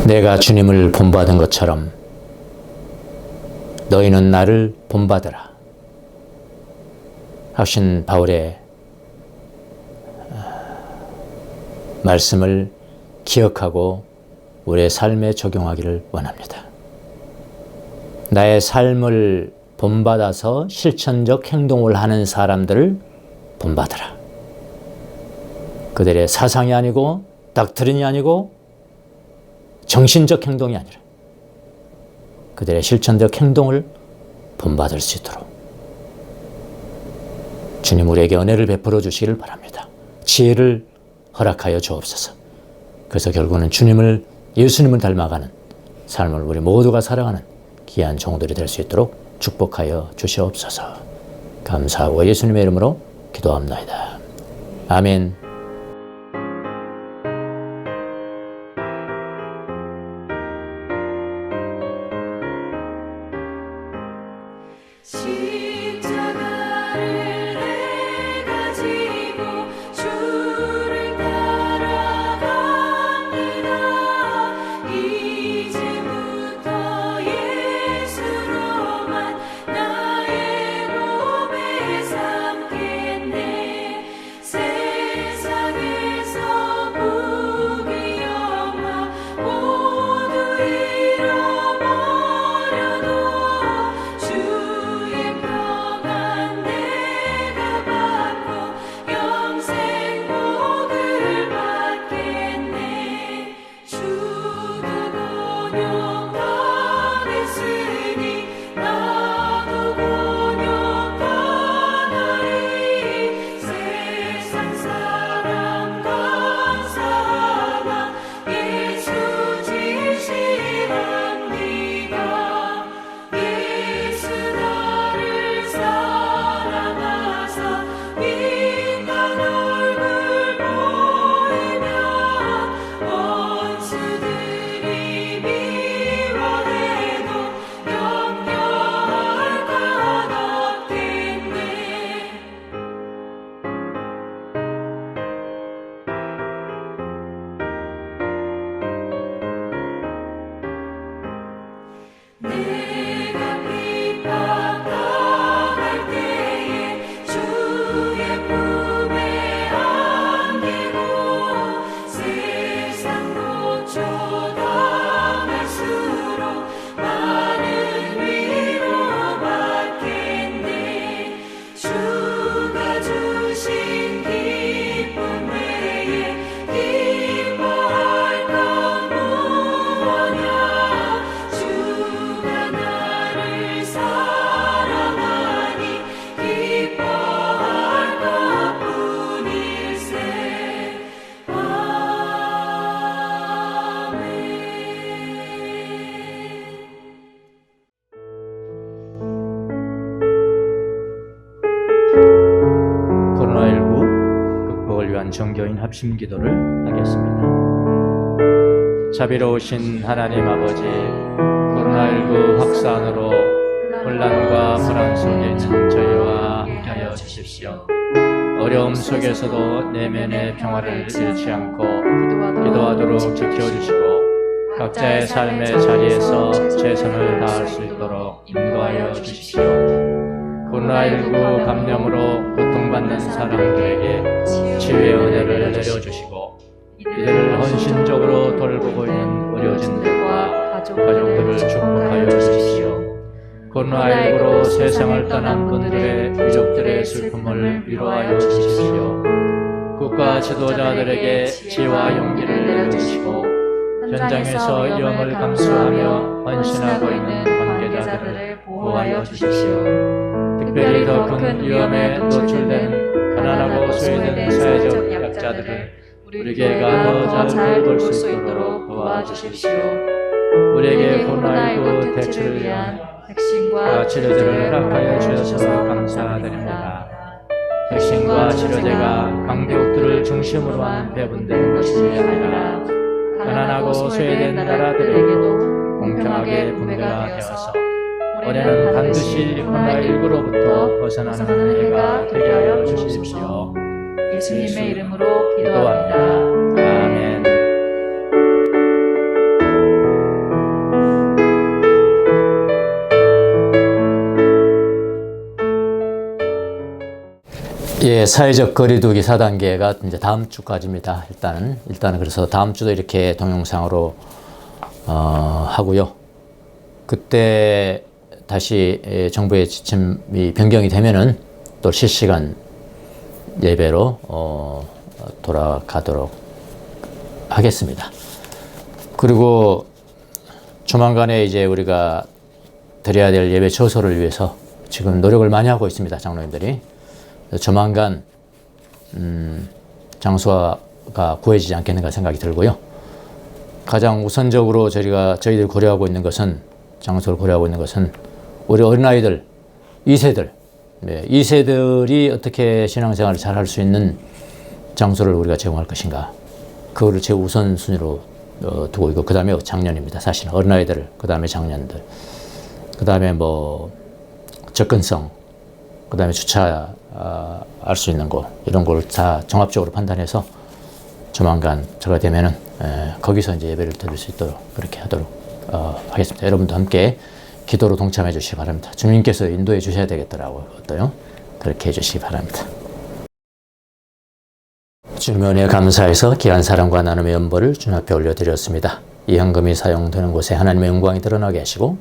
내가 주님을 본받은 것처럼 너희는 나를 본받으라 하신 바울의 말씀을 기억하고 우리의 삶에 적용하기를 원합니다. 나의 삶을 본받아서 실천적 행동을 하는 사람들을 본받으라. 그들의 사상이 아니고 닥트린이 아니고 정신적 행동이 아니라 그들의 실천적 행동을 본받을 수 있도록 주님 우리에게 은혜를 베풀어 주시기를 바랍니다. 지혜를 허락하여 주옵소서. 그래서 결국은 예수님을 닮아가는 삶을 우리 모두가 살아가는 귀한 종들이 될 수 있도록 축복하여 주시옵소서. 감사하고 예수님의 이름으로 기도합나이다. 아멘. 십자가를 내가 지고 주를 따라갑니다. 이제부터 예수로만 나의 몸에 삼겠네. 세상 위한 정교인 합심 기도를 하겠습니다. 자비로우신 하나님 아버지, 코로나19 확산으로 혼란과 불안 속에 있는 저희와 함께하여 주십시오. 어려움 속에서도 내면의 평화를 잃지 않고 기도하도록 지켜주시고 각자의 삶의 자리에서 최선을 다할 수 있도록 인도하여 주십시오. 코로나19 감염으로 고통받는 사람들에게 치유의 은혜를 내려주시고 이들을 헌신적으로 돌보고 있는 의료진들과 가족들을 축복하여 주십시오. 코로나19로 세상을 떠난 분들의 유족들의 슬픔을 위로하여 주십시오. 국가 지도자들에게 지혜와 용기를 내려주시고 현장에서 위험을 감수하며 헌신하고 있는 관계자들을 보호하여 주십시오. 특별히 더 큰 위험에 노출된 가난하고 소외된 사회적 약자들을 우리 교회가 더 잘 돌볼 수 있도록 도와주십시오. 우리에게 코로나19 대처를 위한 백신과 치료제를 허락하여 주셔서 감사드립니다. 백신과 치료제가 강대국들을 중심으로 한 배분되는 것이 아니라 가난하고 소외된 나라들에게도 공평하게 분배가 되어서 올해는 반드시 코로나19로부터 벗어나는 해가 되게 하여 주십시오. 예수님의 이름으로 기도합니다. 아멘. 예, 사회적 거리두기 4단계가 이제 다음 주까지입니다. 일단은 그래서 다음 주도 이렇게 동영상으로 하고요. 그때 다시 정부의 지침이 변경이 되면은 또 실시간 예배로 돌아가도록 하겠습니다. 그리고 조만간에 이제 우리가 드려야 될 예배 처소를 위해서 지금 노력을 많이 하고 있습니다. 장로님들이. 조만간 장소가 구해지지 않겠는가 생각이 들고요. 가장 우선적으로 저희들 고려하고 있는 것은, 장소를 고려하고 있는 것은 우리 어린아이들, 2세들, 2세들이 어떻게 신앙생활을 잘 할 수 있는 장소를 우리가 제공할 것인가, 그거를 최우선순위로 두고 있고, 그 다음에 장년입니다. 사실은 어린아이들, 그 다음에 장년들, 그 다음에 접근성, 그 다음에 주차할 수 있는 곳, 이런 걸 다 종합적으로 판단해서 조만간 저가 되면은 거기서 이제 예배를 드릴 수 있도록 그렇게 하도록 하겠습니다. 여러분도 함께 기도로 동참해 주시기 바랍니다. 주님께서 인도해 주셔야 되겠더라고요. 어때요? 그렇게 해 주시기 바랍니다. 주님의 은혜에 감사해서 귀한 사랑과 나눔의 연보를 주님 앞에 올려드렸습니다. 이 헌금이 사용되는 곳에 하나님의 영광이 드러나게 하시고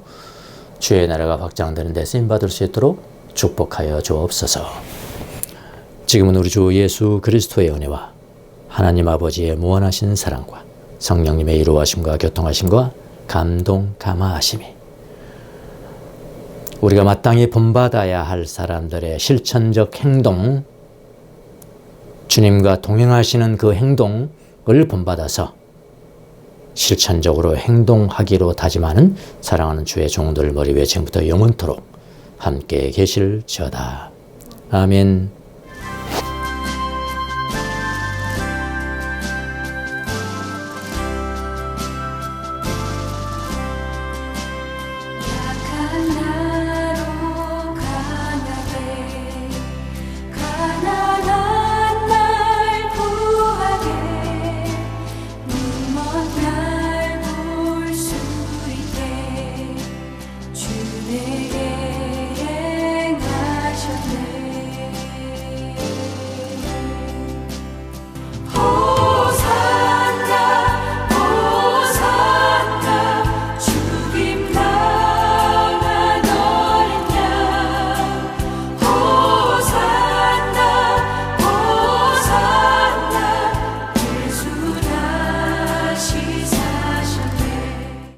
주의 나라가 확장되는 데 쓰임받을 수 있도록 축복하여 주옵소서. 지금은 우리 주 예수 그리스도의 은혜와 하나님 아버지의 무한하신 사랑과 성령님의 이루하심과 교통하심과 감동 감화하심이 우리가 마땅히 본받아야 할 사람들의 실천적 행동, 주님과 동행하시는 그 행동을 본받아서 실천적으로 행동하기로 다짐하는 사랑하는 주의 종들 머리 위에 지금부터 영원토록 함께 계실지어다. 아멘.